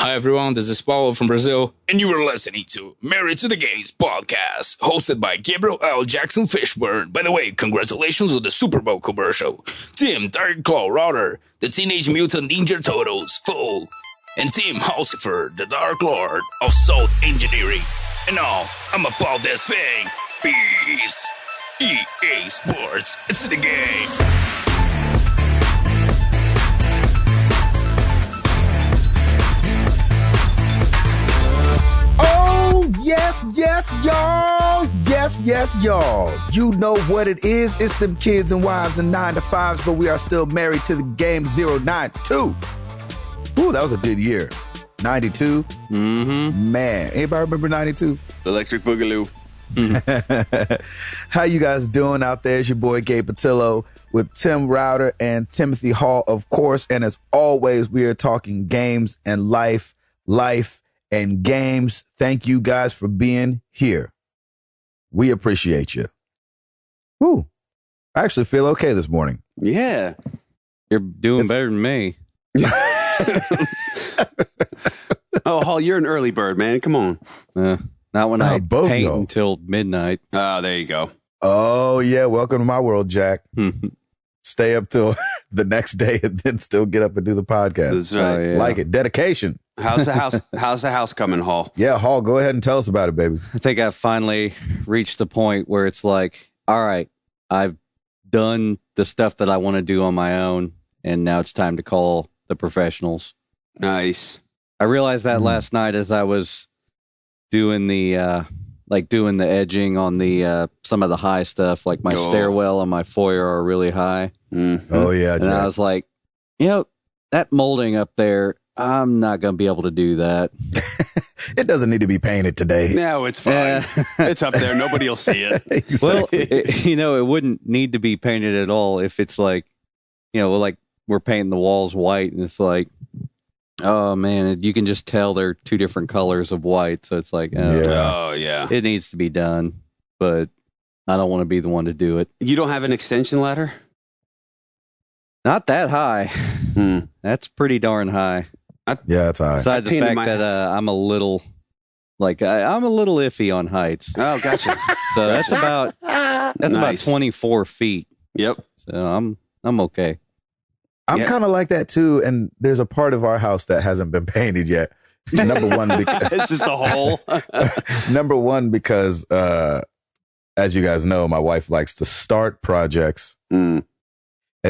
Hi, everyone. This is Paulo from Brazil, and you are listening to Married to the Games podcast, hosted by Gabriel L. Jackson Fishburne. By the way, congratulations on the Super Bowl commercial. Tim Dark Claw Router, the Teenage Mutant Ninja Turtles, full, and Tim Halsifer, the Dark Lord of Salt Engineering. And now, I'm about this thing. Peace. EA Sports. It's the game. Yes, y'all. Yes, y'all. You know what it is. It's them kids and wives and 9 to 5s, but we are still married to the game 092. Ooh, that was a good year. 92. Mm-hmm. Man, anybody remember 92? Electric Boogaloo. How you guys doing out there? It's your boy Gabe Patillo with Tim Router and Timothy Hall, of course. And as always, we are talking games and life and games. Thank you guys for being here. We appreciate you. Woo. I actually feel okay this morning. Yeah. You're doing better than me. Oh, Hall, you're an early bird, man. Come on. Not when I both paint know. until midnight. Oh, there you go. Oh, yeah. Welcome to my world, Jack. Stay up till the next day and then still get up and do the podcast. That's right. Oh, yeah. Like it. Dedication. How's the house coming, Hall? Yeah, Hall, go ahead and tell us about it, baby. I think I finally reached the point where it's like, all right, I've done the stuff that I want to do on my own, and now it's time to call the professionals. Nice. I realized that last night as I was doing the edging on the some of the high stuff, like my stairwell and my foyer are really high. Mm-hmm. Oh, yeah, And Jack. I was like, that molding up there, I'm not going to be able to do that. It doesn't need to be painted today. No, it's fine. It's up there. Nobody will see it. Well, it wouldn't need to be painted at all if it's like, like we're painting the walls white and it's like, oh man, you can just tell they're two different colors of white. So it's like, Oh, yeah. it needs to be done, but I don't want to be the one to do it. You don't have an extension ladder? Not that high. That's pretty darn high. Yeah, it's high. Besides the fact that I'm a little, I'm a little iffy on heights. Oh, gotcha. So that's about about 24 feet. Yep. So I'm okay. I'm kind of like that too, and there's a part of our house that hasn't been painted yet. Number one, because It's just a hole. number one because as you guys know, my wife likes to start projects, and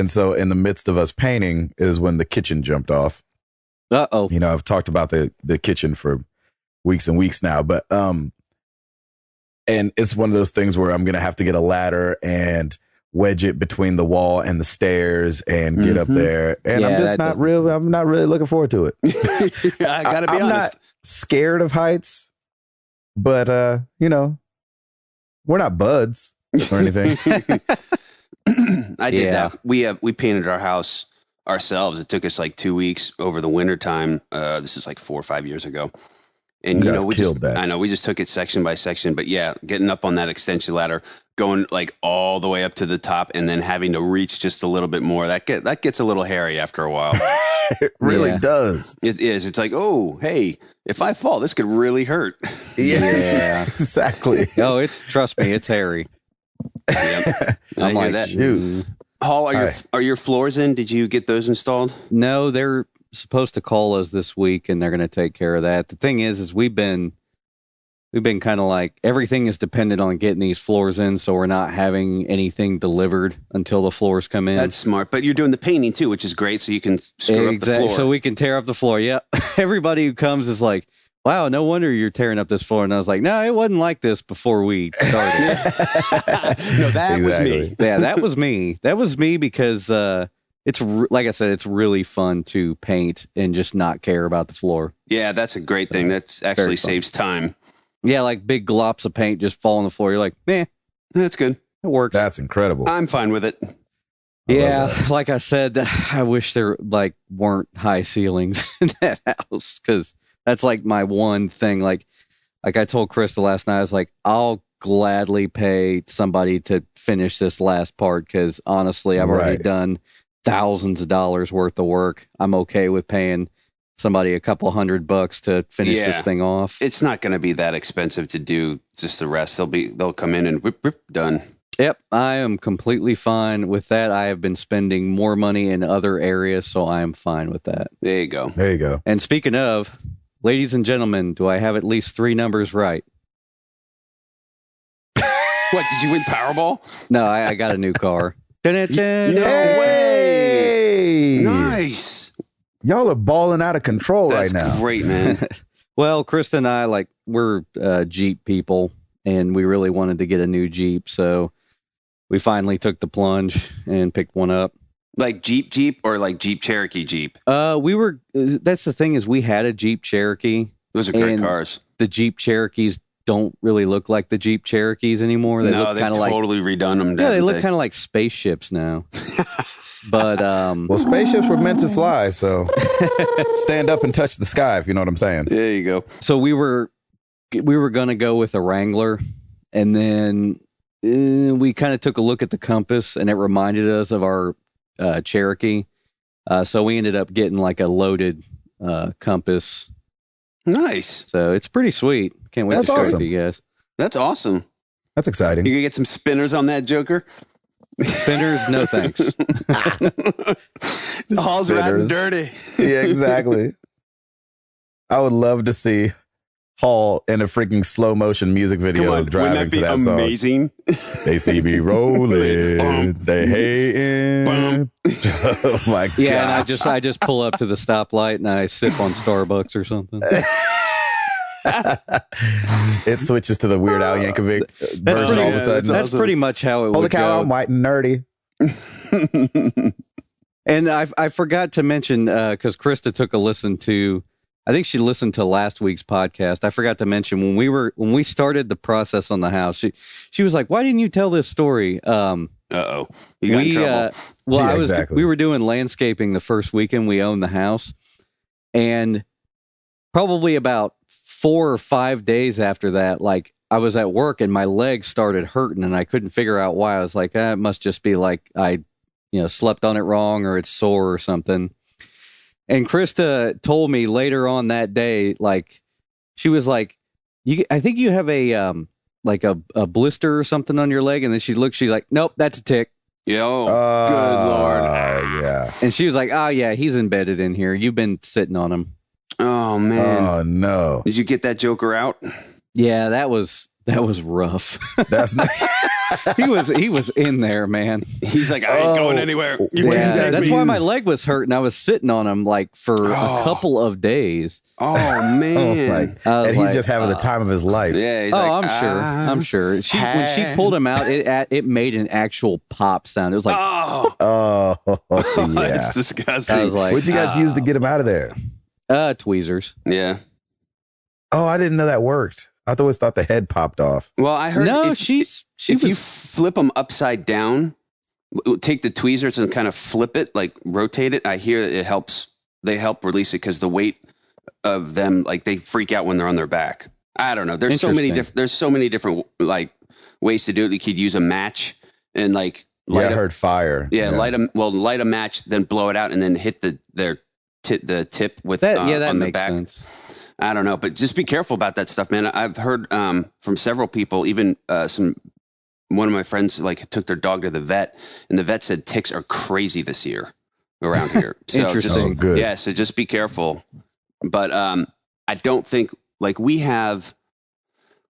so in the midst of us painting is when the kitchen jumped off. Uh-oh. I've talked about the kitchen for weeks and weeks now, but and it's one of those things where I'm gonna have to get a ladder and wedge it between the wall and the stairs and get up there. And Yeah, I'm not really looking forward to it. I gotta be I'm honest. not scared of heights, but we're not buds or anything. I did that. We painted our house ourselves. It took us like 2 weeks over the winter time. This is like 4 or 5 years ago. And You guys killed that. I know we just took it section by section, but yeah, getting up on that extension ladder, going like all the way up to the top, and then having to reach just a little bit more. That gets a little hairy after a while. It really does. It is. It's like, oh, hey, if I fall, this could really hurt. Yeah, exactly. Oh, trust me, it's hairy. Yep. I I'm hear like, that. Shoot. Hall, All right. are your floors in? Did you get those installed? No, they're supposed to call us this week, and they're going to take care of that. The thing is we've been kind of like everything is dependent on getting these floors in, so we're not having anything delivered until the floors come in. That's smart. But you're doing the painting too, which is great. So you can screw up the floor. So we can tear up the floor. Yeah, everybody who comes is like, wow, no wonder you're tearing up this floor. And I was like, no, it wasn't like this before we started. No, that was me. Yeah, that was me. That was me because like I said, it's really fun to paint and just not care about the floor. Yeah, that's a great thing. That's actually saves time. Yeah, like big glops of paint just fall on the floor. You're like, meh, That's good. it works. That's incredible. I'm fine with it. Yeah, like I said, I wish there weren't high ceilings in that house because that's like my one thing. Like I told Krista last night, I was like, I'll gladly pay somebody to finish this last part because honestly, I've already done thousands of dollars worth of work. I'm okay with paying somebody a couple $100 to finish Yeah. this thing off. It's not going to be that expensive to do just the rest. They'll come in and whip, done. Yep, I am completely fine with that. I have been spending more money in other areas, so I am fine with that. There you go. There you go. And speaking of, ladies and gentlemen, do I have at least 3 numbers right? What, did you win Powerball? No, I got a new car. Dun-dun-dun. No way. Hey! Nice. Y'all are balling out of control That's right now. great, man. Well, Krista and I, we're Jeep people, and we really wanted to get a new Jeep, so we finally took the plunge and picked one up. Like Jeep or like Jeep Cherokee Jeep? That's the thing is we had a Jeep Cherokee. Those are great And cars. The Jeep Cherokees don't really look like the Jeep Cherokees anymore. They No, look they've kind of totally redone them. yeah, they look kind of like spaceships now. But Well, spaceships were meant to fly, so stand up and touch the sky, if you know what I'm saying. There you go. so we were going to go with a Wrangler, and then we kind of took a look at the Compass, and it reminded us of our Cherokee. So we ended up getting like a loaded Compass. Nice. So it's pretty sweet. Can't wait That's to show it awesome. to you guys. That's awesome. That's exciting. You gonna get some spinners on that Joker? Spinners, no thanks. Hall's riding Spinners. dirty. Yeah, exactly. I would love to see Hall in a freaking slow motion music Come video on, driving wouldn't that to be that song. amazing? They see me rolling, Bum. they hating. Bum. Oh my god! Yeah, and I just pull up to the stoplight and I sip on Starbucks or something. It switches to the Weird Al Yankovic That's version all of a that's sudden. That's awesome. pretty much how it Holy would cow! go. I'm white and nerdy. And I forgot to mention because Krista took a listen to. I think she listened to last week's podcast. I forgot to mention when we started the process on the house. She was like, "Why didn't you tell this story?" Uh-oh. You got in trouble. Yeah, exactly. We were doing landscaping the first weekend we owned the house, and probably about 4 or 5 days after that, like I was at work and my legs started hurting and I couldn't figure out why. I was like, it must just be like I, slept on it wrong or it's sore or something. And Krista told me later on that day, like she was like, I think you have a like a blister or something on your leg. And then she's like, nope, that's a tick. Yo, good Lord. Yeah. And she was like, oh yeah, he's embedded in here. You've been sitting on him. Oh, man. Oh no. Did you get that Joker out? Yeah, that was rough. That's not. he was in there, man. He's like, I ain't going anywhere. You What can't you Yeah, guys that's take me. why my leg was hurting. I was sitting on him like for a Oh. couple of days. Oh, Oh man. my! I was And he's like, just having the time of his life. Yeah, he's Oh, like, I'm sure. When she pulled him out, it made an actual pop sound. It was like, Oh, Oh yeah. that's disgusting. I was like, What'd you guys use to get him out of there? tweezers. Yeah. Oh, I didn't know that worked. I always thought the head popped off. Well, I heard No, if, she if you was. flip them upside down, take the tweezers and kind of flip it, like rotate it. I hear that it helps. They help release it because the weight of them, like they freak out when they're on their back. I don't know. There's so many Interesting. different. There's so many different like ways to do it. You could use a match and like Yeah, I light heard fire. light a match, then blow it out, and then hit the tip with That yeah, that on the makes back. sense. I don't know, but just be careful about that stuff, man. I've heard from several people, even one of my friends like took their dog to the vet, and the vet said ticks are crazy this year around here. So Interesting. Oh, good. Yeah, so just be careful. But I don't think like we have.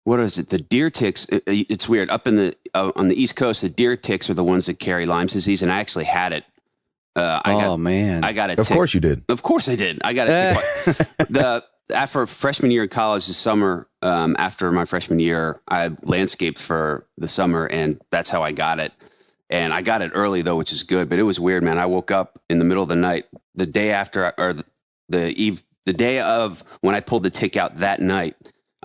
What is it? The deer ticks. It's weird. Up in the on the East Coast, the deer ticks are the ones that carry Lyme's disease, and I actually had it. Man, I got it. Of course you did. Of course I did. I got it. After freshman year in college, the summer after my freshman year, I landscaped for the summer, and that's how I got it. And I got it early though, which is good. But it was weird, man. I woke up in the middle of the night, the day after, or the day of when I pulled the tick out that night.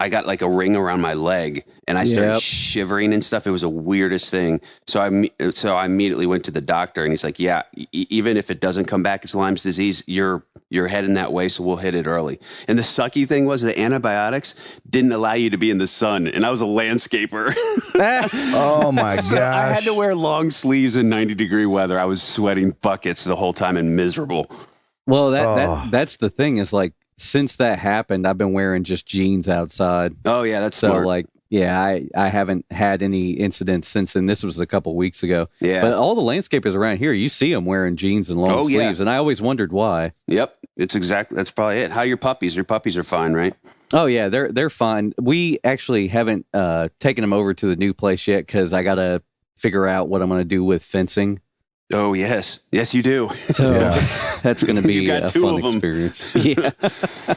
I got like a ring around my leg, and I started Yep. shivering and stuff. It was the weirdest thing. So I immediately went to the doctor, and he's like, "Yeah, even if it doesn't come back as Lyme's disease, you're heading that way, so we'll hit it early." And the sucky thing was the antibiotics didn't allow you to be in the sun, and I was a landscaper. Oh my gosh! So I had to wear long sleeves in 90-degree weather. I was sweating buckets the whole time and miserable. well, Oh. that's the thing is like since that happened, I've been wearing just jeans outside. Oh yeah, that's So smart. like, yeah, I haven't had any incidents since then. This was a couple weeks ago. Yeah. But all the landscapers around here, you see them wearing jeans and long sleeves, and I always wondered why. Yep, that's probably it. How are your puppies? Your puppies are fine, right? Oh yeah, they're fine. We actually haven't taken them over to the new place yet because I got to figure out what I'm going to do with fencing. Oh yes, you do. So that's going to be You got a two fun of 'em. experience. Yeah,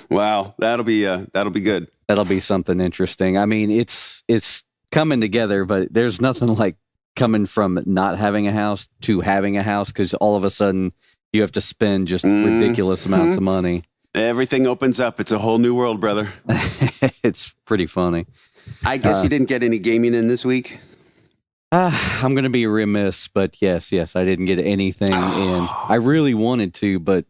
Wow, that'll be good. that'll be something interesting. I mean, it's coming together, but there's nothing like coming from not having a house to having a house because all of a sudden you have to spend just ridiculous amounts of money. Everything opens up. It's a whole new world, brother. It's pretty funny. I guess you didn't get any gaming in this week. I'm going to be remiss, but yes, I didn't get anything in. I really wanted to, but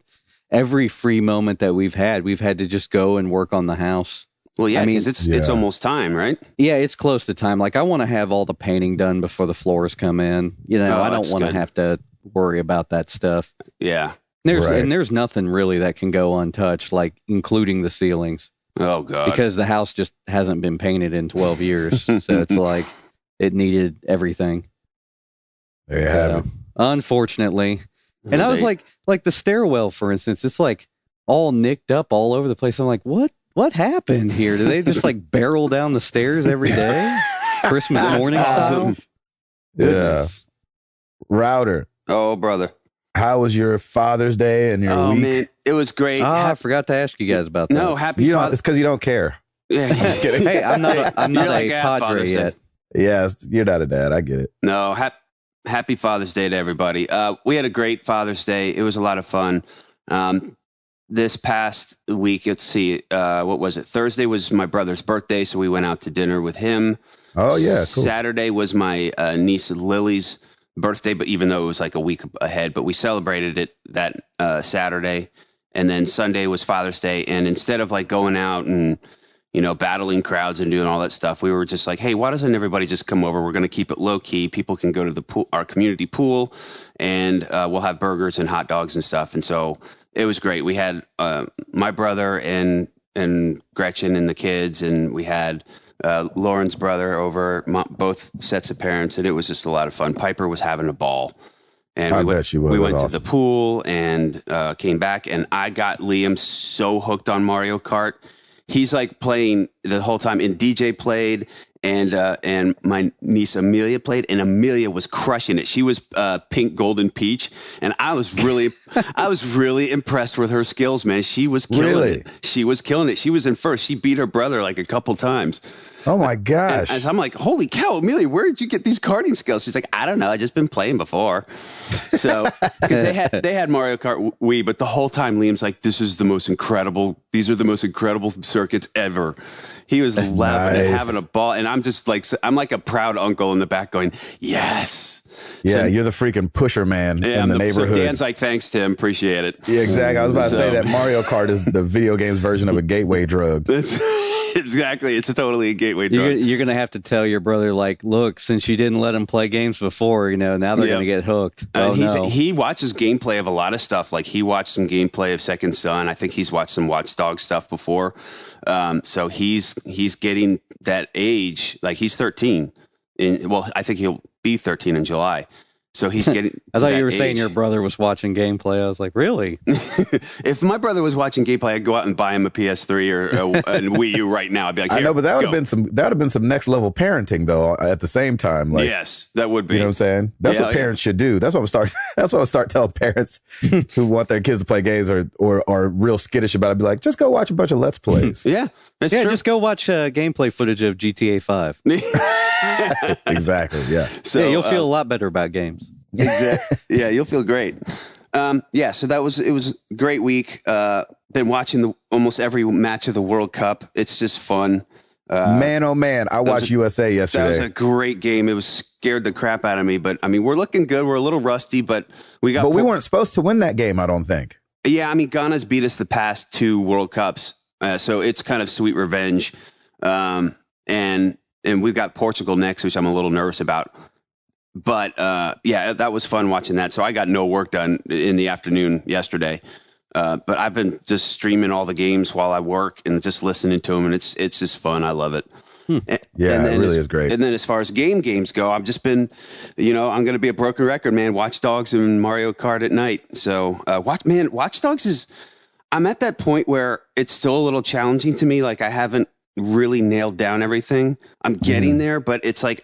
every free moment that we've had to just go and work on the house. Well, yeah, I mean, because it's almost time, right? Yeah, it's close to time. Like I want to have all the painting done before the floors come in. You know, I don't want to have to worry about that stuff. Yeah. There's nothing really that can go untouched, like including the ceilings. Oh God. Because the house just hasn't been painted in 12 years. So it's like it needed everything. There you have it. Unfortunately. And I was like the stairwell, for instance, it's like all nicked up all over the place. I'm like, what happened here? Do they just like barrel down the stairs every day? Christmas morning style? Yeah. Goodness. Router, Oh, brother. how was your Father's Day and your week? Man, it was great. Oh, I forgot to ask you guys about that. No, happy You know, Father's it's because you don't care. Yeah, just kidding. Hey, I'm not You're like, a Father's Padre Day. yet. Yes, you're not a dad. I get it. No, happy Father's Day to everybody. We had a great Father's Day. It was a lot of fun. This past week, let's see, what was it? Thursday was my brother's birthday, so we went out to dinner with him. Oh, yeah, cool. Saturday was my niece Lily's birthday, but even though it was like a week ahead, but we celebrated it that Saturday. And then Sunday was Father's Day. And instead of like going out and, battling crowds and doing all that stuff, we were just like, hey, why doesn't everybody just come over? We're going to keep it low key. People can go to the pool, our community pool, and we'll have burgers and hot dogs and stuff. And so it was great. We had my brother and Gretchen and the kids, and we had Lauren's brother over, both sets of parents, and it was just a lot of fun. Piper was having a ball. And I bet she was. We went That's to the pool and came back, and I got Liam so hooked on Mario Kart. He's like playing the whole time, and DJ played, and my niece Amelia played, and Amelia was crushing it. She was pink golden peach, and I was really impressed with her skills, man. She was killing it. She was killing it. She was in first. She beat her brother like a couple times. Oh my gosh. And I'm like, holy cow, Amelia, where did you get these karting skills? She's like, I don't know. I just been playing before. So, because they had Mario Kart Wii, but the whole time Liam's like, these are the most incredible circuits ever. He was laughing and having a ball. And I'm just like, I'm like a proud uncle in the back going, yes. Yeah, So, you're the freaking pusher man in the neighborhood. So Dan's like, thanks, Tim. Appreciate it. Yeah, exactly. I was about to say that Mario Kart is the video game's version of a gateway drug. Exactly. It's totally a gateway drug. You're going to have to tell your brother, like, look, since you didn't let him play games before, now they're going to get hooked. He watches gameplay of a lot of stuff. Like he watched some gameplay of Second Son. I think he's watched some Watch Dogs stuff before. So he's getting that age. Like he's 13. I think he'll be 13 in July. So he's getting. I thought you were saying your brother was watching gameplay. I was like, really? If my brother was watching gameplay, I'd go out and buy him a PS3 or a Wii U right now. I'd be like, I know, but that would have been some next level parenting though. At the same time, like, yes, that would be. You know what I'm saying? That's what parents should do. That's what I start telling parents who want their kids to play games or are real skittish about it. Be like, just go watch a bunch of Let's Plays. Yeah, that's true. Just go watch gameplay footage of GTA 5. Exactly. Yeah. So you'll feel a lot better about games. Exactly. Yeah, you'll feel great. So it was a great week. Been watching almost every match of the World Cup. It's just fun. Man, oh man, I watched USA yesterday. That was a great game. It was scared the crap out of me, but I mean, we're looking good. We're a little rusty, but we weren't supposed to win that game, I don't think. Yeah, I mean, Ghana's beat us the past 2 World Cups, so it's kind of sweet revenge. And we've got Portugal next, which I'm a little nervous about. But that was fun watching that. So I got no work done in the afternoon yesterday. But I've been just streaming all the games while I work and just listening to them, and it's just fun. I love it. Yeah, it really is great. And then as far as games go, I've just been, I'm going to be a broken record, man. Watch Dogs and Mario Kart at night. So Watch Dogs is, I'm at that point where it's still a little challenging to me. Like I haven't really nailed down everything. I'm getting there, but it's like,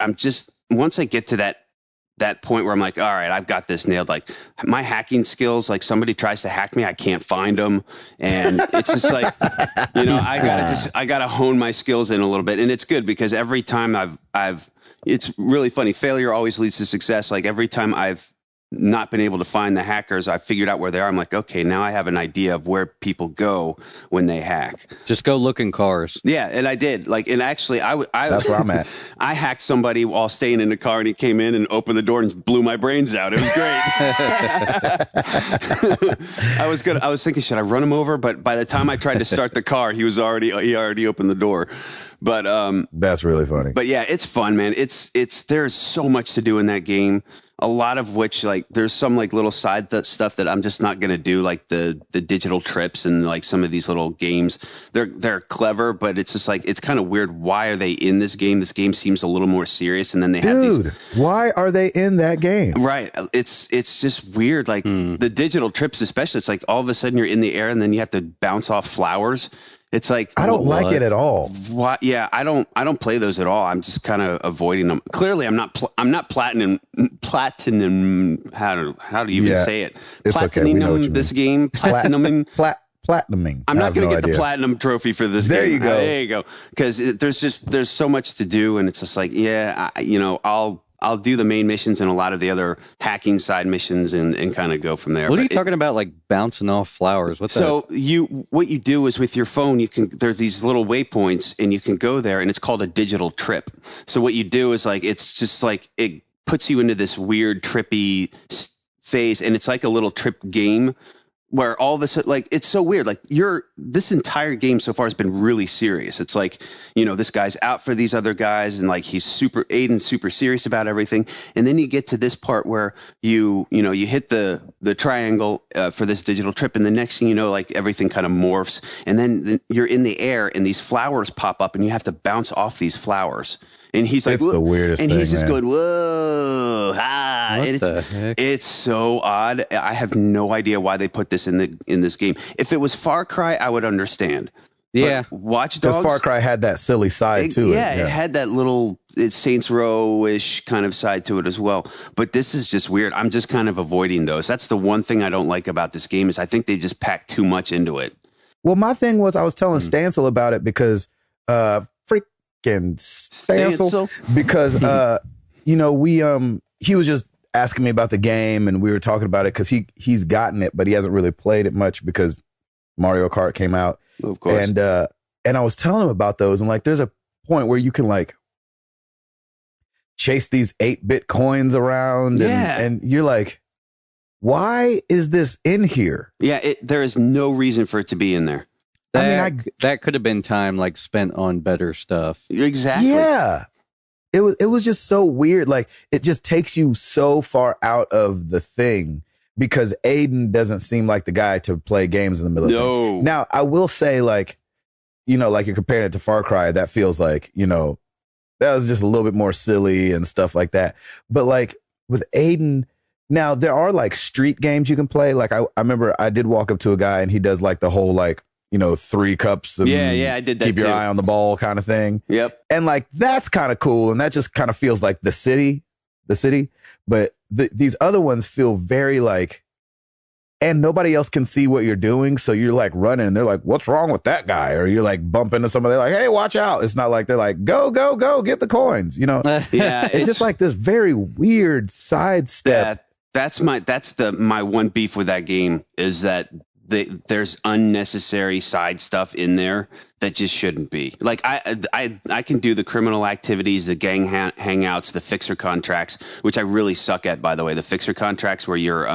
once I get to that point where I'm like, all right, I've got this nailed. Like my hacking skills, like somebody tries to hack me, I can't find them. And it's just like, I gotta hone my skills in a little bit. And it's good because every time it's really funny. Failure always leads to success. Like every time I've not been able to find the hackers, I figured out where they are. I'm like, okay, now I have an idea of where people go when they hack. Just go look in cars. Yeah, and I did. Like, and actually, I that's where I'm at. I hacked somebody while staying in the car, and he came in and opened the door and blew my brains out. It was great. I was thinking, should I run him over? But by the time I tried to start the car, he already opened the door. But that's really funny. But yeah, it's fun, man. There's so much to do in that game. A lot of which, like, there's some like little side stuff that I'm just not gonna do, like the digital trips and like some of these little games. They're clever, but it's just like it's kind of weird. Why are they in this game? This game seems a little more serious, and then they have these. Why are they in that game? Right, it's just weird. Like the digital trips, especially, it's like all of a sudden you're in the air and then you have to bounce off flowers. It's like I don't like it at all. What? Yeah, I don't play those at all. I'm just kind of avoiding them. Clearly, I'm not platinum. How do you even say it? It's okay. We know what you this mean. game. Platinuming. Platinuming. I'm not going to get the platinum trophy for this there game. You go. There you go. Because there's so much to do, and it's just like, yeah, I'll do the main missions and a lot of the other hacking side missions and kind of go from there. What are you talking about, like bouncing off flowers? What it's the weirdest thing, and he's just man. going, whoa, What the heck? It's so odd. I have no idea why they put this in this game. If it was Far Cry, I would understand. Yeah. But Watch Dogs. Because Far Cry had that silly side to it. Yeah, it had that little Saints Row-ish kind of side to it as well. But this is just weird. I'm just kind of avoiding those. That's the one thing I don't like about this game is I think they just packed too much into it. Well, my thing was I was telling Stancil about it because Stancil because he was just asking me about the game and we were talking about it because he's gotten it but he hasn't really played it much because Mario Kart came out. Of course. And I was telling him about those and like there's a point where you can like chase these 8-bit coins around and you're like, why is this in here? Yeah, there is no reason for it to be in there. That could have been time like spent on better stuff. Exactly. Yeah. It was just so weird. Like it just takes you so far out of the thing because Aiden doesn't seem like the guy to play games in the middle of the thing. Now, I will say like you're comparing it to Far Cry, that feels like, that was just a little bit more silly and stuff like that. But like with Aiden, now there are like street games you can play. Like I remember I did walk up to a guy and he does like the whole like 3 cups and I did that keep your too. eye on the ball kind of thing. Yep. And like that's kind of cool and that just kind of feels like the city. But these other ones feel very like, and nobody else can see what you're doing, so you're like running and they're like, what's wrong with that guy? Or you're like bump into somebody, they're like, hey, watch out. It's not like they're like, go get the coins, Yeah, it's just like this very weird sidestep. That's my one beef with that game is that there's unnecessary side stuff in there that just shouldn't be. Like I can do the criminal activities, the gang hangouts, the fixer contracts, which I really suck at, by the way. The fixer contracts where you're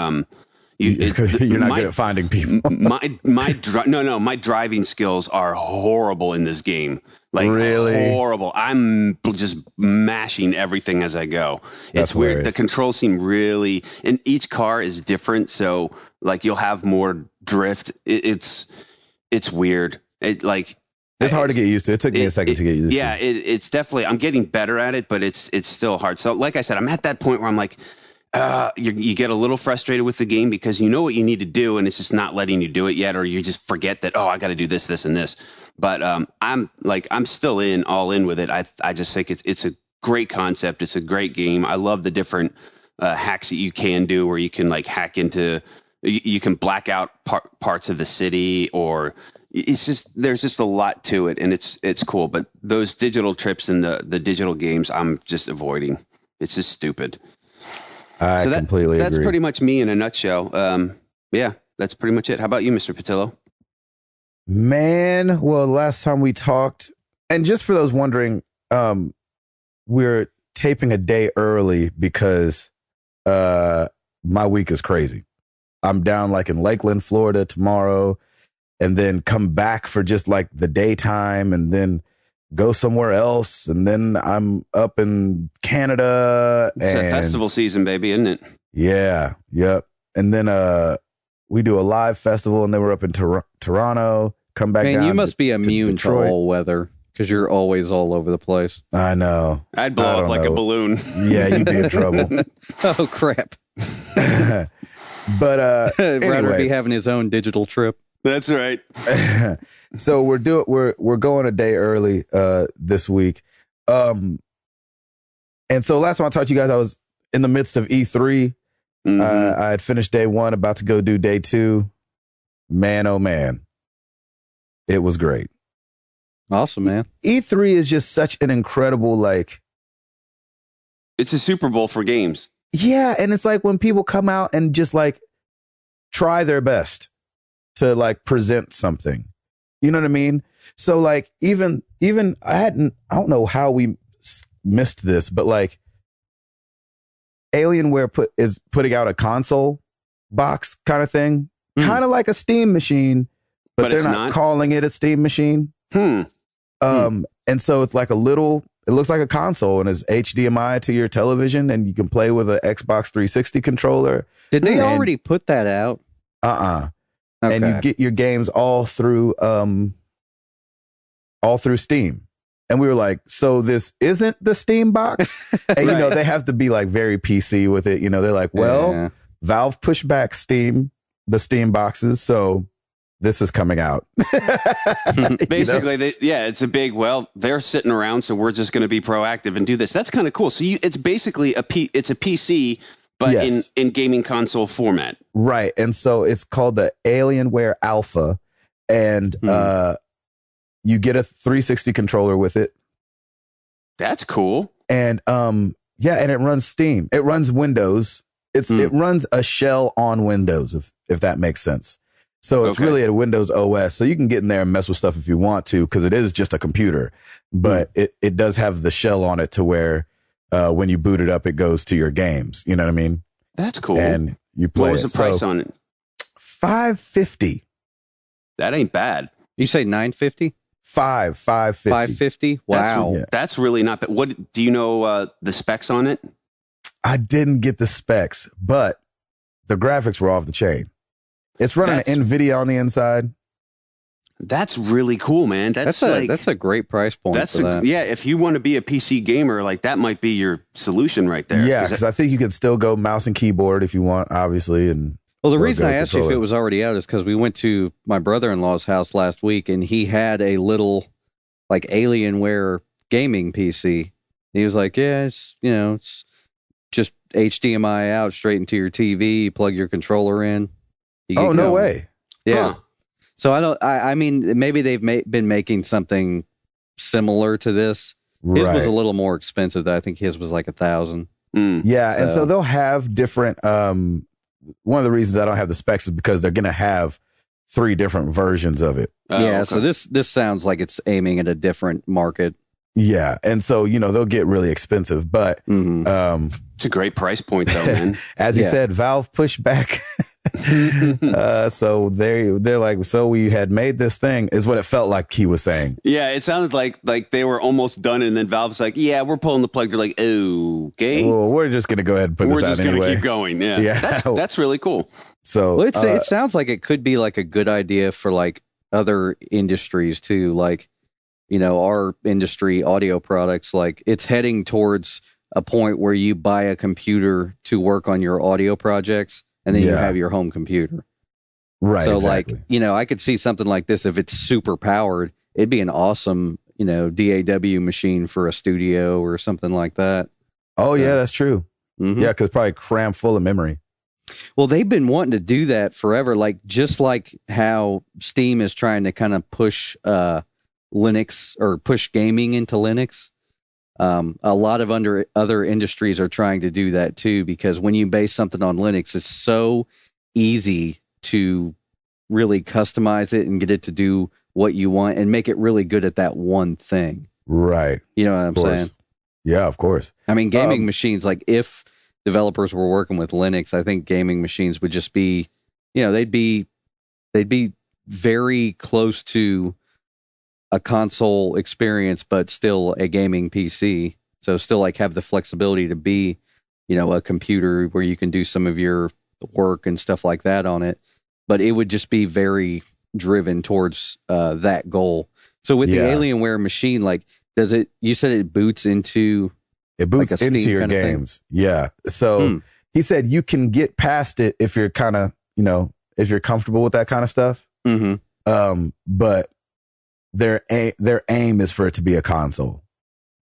you're not good at finding people. my driving skills are horrible in this game. Like Really? horrible. I'm just mashing everything as I go. That's It's weird. hilarious. The controls seem really, and each car is different. So like you'll have more drift. It's weird. It's hard to get used to. It took me a second to get used to. Yeah, it's definitely. I'm getting better at it, but it's still hard. So, like I said, I'm at that point where I'm like, you get a little frustrated with the game because you know what you need to do, and it's just not letting you do it yet, or you just forget that. Oh, I got to do this, this, and this. But I'm still all in with it. I just think it's a great concept. It's a great game. I love the different hacks that you can do, where you can like hack into. You can black out parts of the city, or there's just a lot to it, and it's cool. But those digital trips and the digital games, I'm just avoiding. It's just stupid. I completely agree. That's pretty much me in a nutshell. Yeah, that's pretty much it. How about you, Mr. Patillo? Man, well, last time we talked, and just for those wondering, we're taping a day early because my week is crazy. I'm down like in Lakeland, Florida tomorrow, and then come back for just like the daytime, and then go somewhere else, and then I'm up in Canada. It's a festival season, baby, isn't it? Yeah, yep. And then we do a live festival, and then we're up in Toronto. Come back down. Man, you must be immune to Detroit. all weather because you're always all over the place. I know. I'd blow up like a balloon. Yeah, you'd be in trouble. Oh crap! But Rather anyway. be having his own digital trip. That's right. So we're going a day early this week. And so last time I talked to you guys, I was in the midst of E3. Mhm. I had finished day 1, about to go do day 2. Man, oh man. It was great. Awesome, man. E3 is just such an incredible, like, It's a Super Bowl for games. yeah. And it's like when people come out and just like try their best to like present something, you know what I mean? So like, even I don't know how we missed this, but like Alienware is putting out a console box kind of thing, kind of like a Steam machine, but they're it's not calling it a Steam machine. And so it's like it looks like a console, and it's HDMI to your television, and you can play with an Xbox 360 controller. Did they already put that out? Okay. And you Okay. get your games all through Steam. And we were like, so this isn't the Steam box? And you know, they have to be like very PC with it. You know, they're like, well, Yeah. Valve pushed back the Steam boxes, so this is coming out. Basically, it's a big, they're sitting around, so we're just going to be proactive and do this. That's kind of cool. So it's basically it's a PC, but Yes. in gaming console format. Right. And so it's called the Alienware Alpha. And you get a 360 controller with it. That's cool. And and it runs Steam. It runs Windows. It runs a shell on Windows, if that makes sense. So it's really a Windows OS. So you can get in there and mess with stuff if you want to, because it is just a computer. But it does have the shell on it to where when you boot it up, it goes to your games. You know what I mean? That's cool. And you play What was the price on it? $550. That ain't bad. You say $950? $550. $550? Wow. Yeah. That's really not bad. What do you know the specs on it? I didn't get the specs, but the graphics were off the chain. It's running an NVIDIA on the inside. That's really cool, man. That's a great price point. Yeah, if you want to be a PC gamer, like that might be your solution right there. Yeah, because I think you can still go mouse and keyboard if you want, obviously. And Well, the or reason go I asked you if controller. it was already out is because we went to my brother-in-law's house last week, and he had a little, like, Alienware gaming PC. He was like, yeah, it's just HDMI out straight into your TV, you plug your controller in. You Oh, get no going. way. Yeah. Huh. So I mean, maybe they've been making something similar to this. His was a little more expensive. I think his was like $1,000. Yeah, and so So- they'll have different. One of the reasons I don't have the specs is because they're going to have 3 different versions of it. Yeah. So this sounds like it's aiming at a different market. Yeah, and so they'll get really expensive, but Mhm. It's a great price point, though, man. as he Yeah. said, Valve pushed back So they're like, so we had made this thing, is what it felt like he was saying. Yeah, it sounded like they were almost done, and then Valve's like, "Yeah, we're pulling the plug." They're like, "Okay, Well, we're just gonna go ahead and put we're this just out gonna anyway. keep going." Yeah, Yeah. that's really cool. So Well, it sounds like it could be like a good idea for like other industries too. Like, our industry, audio products, like it's heading towards a point where you buy a computer to work on your audio projects, and then you have your home computer. right. So exactly. like, I could see something like this if it's super powered. It'd be an awesome, DAW machine for a studio or something like that. Oh yeah, that's true. Mhm. Yeah, because probably crammed full of memory. Well, they've been wanting to do that forever, like just like how Steam is trying to kind of push Linux or push gaming into Linux. A lot of other industries are trying to do that too, because when you base something on Linux, it's so easy to really customize it and get it to do what you want and make it really good at that one thing. Right. You know what I'm Of course. saying? Yeah, of course. I mean, gaming machines, like if developers were working with Linux, I think gaming machines would just be, they'd be very close to a console experience, but still a gaming PC. So still like have the flexibility to be, a computer where you can do some of your work and stuff like that on it. But it would just be very driven towards that goal. So with the Alienware machine, like, you said it boots into... It boots like a into Steam your kind of thing? games. Yeah. So he said you can get past it if you're kind of, if you're comfortable with that kind of stuff. Mm-hmm. But their aim is for it to be a console.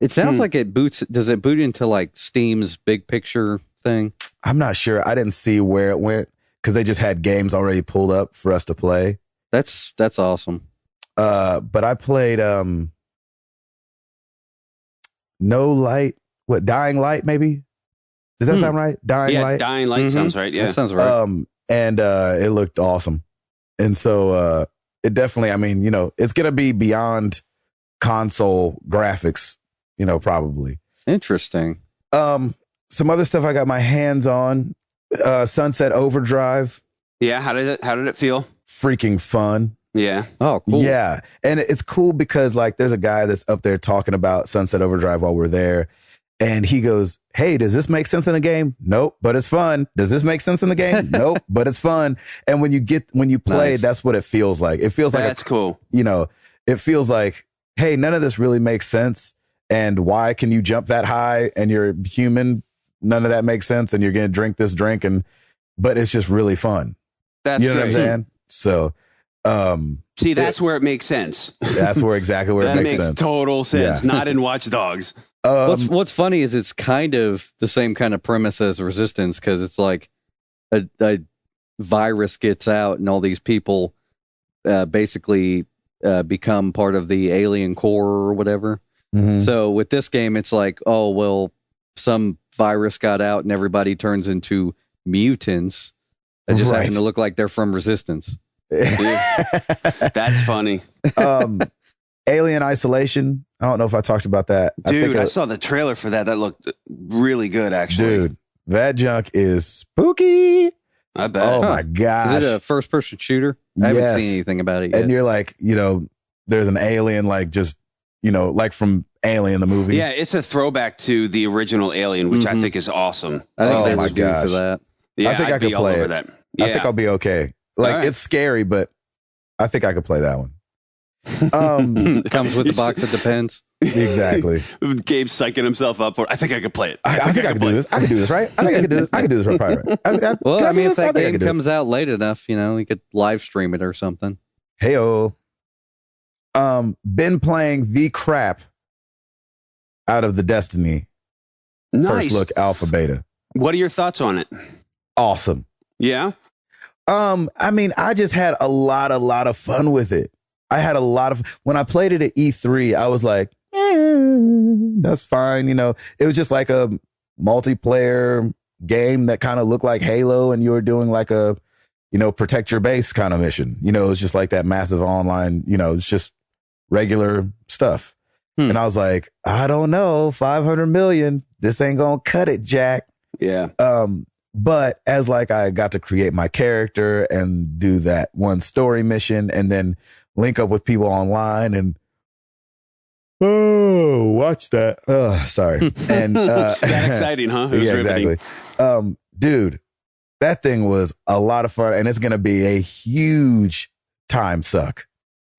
It sounds like it boots. Does it boot into like Steam's big picture thing? I'm not sure. I didn't see where it went because they just had games already pulled up for us to play. That's awesome. But I played No Light. What, Dying Light, maybe? Does that sound right? Dying Light? Dying Light sounds right. Yeah. That sounds right. And it looked awesome. And so it definitely, I mean, it's going to be beyond console graphics, probably. Interesting. Some other stuff I got my hands on. Sunset Overdrive. Yeah. How did it feel? Freaking fun. Yeah. Oh, cool. Yeah. And it's cool because like there's a guy that's up there talking about Sunset Overdrive while we're there. And he goes, "Hey, does this make sense in the game? Nope, but it's fun. Does this make sense in the game? Nope, but it's fun." And when you play, Nice. that's what it feels like. It feels like That's cool. it feels like, hey, none of this really makes sense. And why can you jump that high and you're human? None of that makes sense. And you're going to drink this drink but it's just really fun. That's You know what I'm great. saying? So, See, that's where it makes sense. that's exactly where That it makes makes sense. total sense. Yeah. Not in Watch Dogs. What's funny is it's kind of the same kind of premise as Resistance, because it's like a virus gets out and all these people basically become part of the alien core or whatever. Mhm. So with this game, it's like, oh, well, some virus got out and everybody turns into mutants that just happen to look like they're from Resistance. That's funny. Alien Isolation. I don't know if I talked about that. Dude, I saw the trailer for that. That looked really good, actually. Dude, that junk is spooky. I bet. Oh my gosh. Is it a first-person shooter? I haven't Yes. seen anything about it yet. And you're like, there's an alien, like just, like from Alien, the movie. Yeah, it's a throwback to the original Alien, which I think is awesome. I think Oh they my would do gosh. for that. Yeah, I think I I'd be could all play over it. that. I think I'll be okay. Like, All right. it's scary, but I think I could play that one. Comes with the box. It depends. Exactly. Gabe's psyching himself up for. I think I could play it. I think I could do this. I could do this, right? I think I could do this. I could do this right. Probably right. Well, can I mean, do if this? I that think I game could do it. comes out late enough, we could live stream it or something. Heyo. Been playing the crap out of the Destiny Nice. first look alpha beta. What are your thoughts on it? Awesome. Yeah. I mean, I just had a lot of fun with it. I had a lot of, when I played it at E3, I was like, that's fine. It was just like a multiplayer game that kind of looked like Halo, and you were doing like a, protect your base kind of mission. It was just like that massive online, it's just regular stuff. And I was like, I don't know, 500 million. This ain't gonna cut it, Jack. Yeah. But as like I got to create my character and do that one story mission and then link up with people online and watch that. Sorry. And That exciting, huh? It was riveting. Exactly. Dude, that thing was a lot of fun and it's gonna be a huge time suck.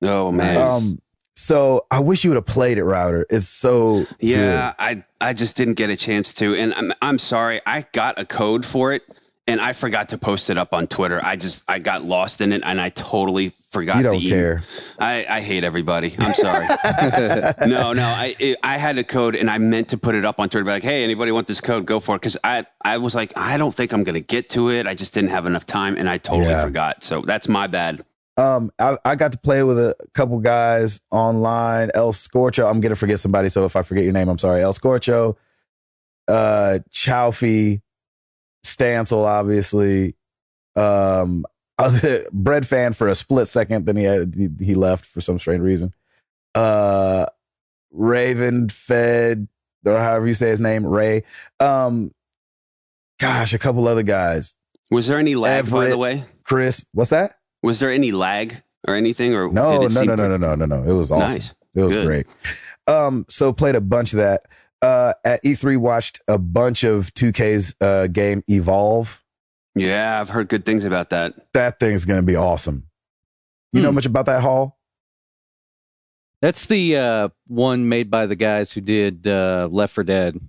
Oh man. So I wish you would have played it, Router. It's so Yeah, good. I just didn't get a chance to, and I'm sorry. I got a code for it, and I forgot to post it up on Twitter. I got lost in it, and I totally forgot. You don't care. I hate everybody. I'm sorry. No. I had a code, and I meant to put it up on Twitter. Be like, hey, anybody want this code? Go for it. Because I was like, I don't think I'm going to get to it. I just didn't have enough time, and I totally forgot. So that's my bad. I got to play with a couple guys online. El Scorcho, I'm gonna forget somebody, so if I forget your name, I'm sorry. El Scorcho, Chowfie, Stancil, obviously. I was a Bread fan for a split second, then he left for some strange reason. Raven Fed, or however you say his name, Ray. Gosh, a couple other guys. Was there any lag, by the way? Chris, what's that? Was there any lag or anything? Or No. It was awesome. Nice. It was Good. great. So played a bunch of that. At E3, watched a bunch of 2K's game Evolve. Yeah, I've heard good things about that. That thing's going to be awesome. You know much about that, Hall? That's the one made by the guys who did Left 4 Dead.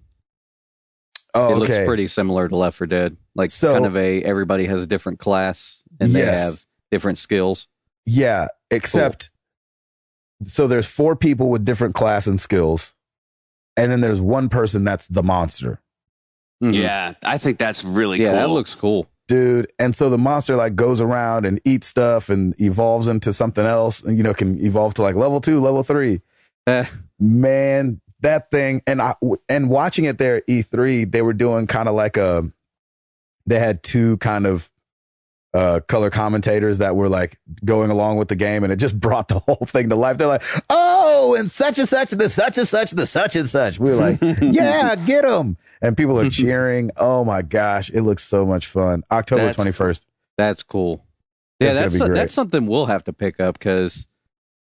Oh, It okay. looks pretty similar to Left 4 Dead. Like So- kind of everybody has a different class and they Yes. have different skills. Yeah, except so there's 4 people with different class and skills, and then there's one person that's the monster, Mhm. Yeah, I think that's really Yeah, cool. that looks cool. dude. And so the monster like goes around and eats stuff and evolves into something else, and can evolve to like level 2, level 3. Eh, Man, that thing, and watching it there at E3, they were doing kind of like they had 2 kind of color commentators that were like going along with the game, and it just brought the whole thing to life. They're like, oh, and such and such, the such and such, the such and such. We were like, yeah, get them. And people are cheering. Oh my gosh, it looks so much fun. October 21st. that's cool. Yeah, It's gonna be great. that's something we'll have to pick up because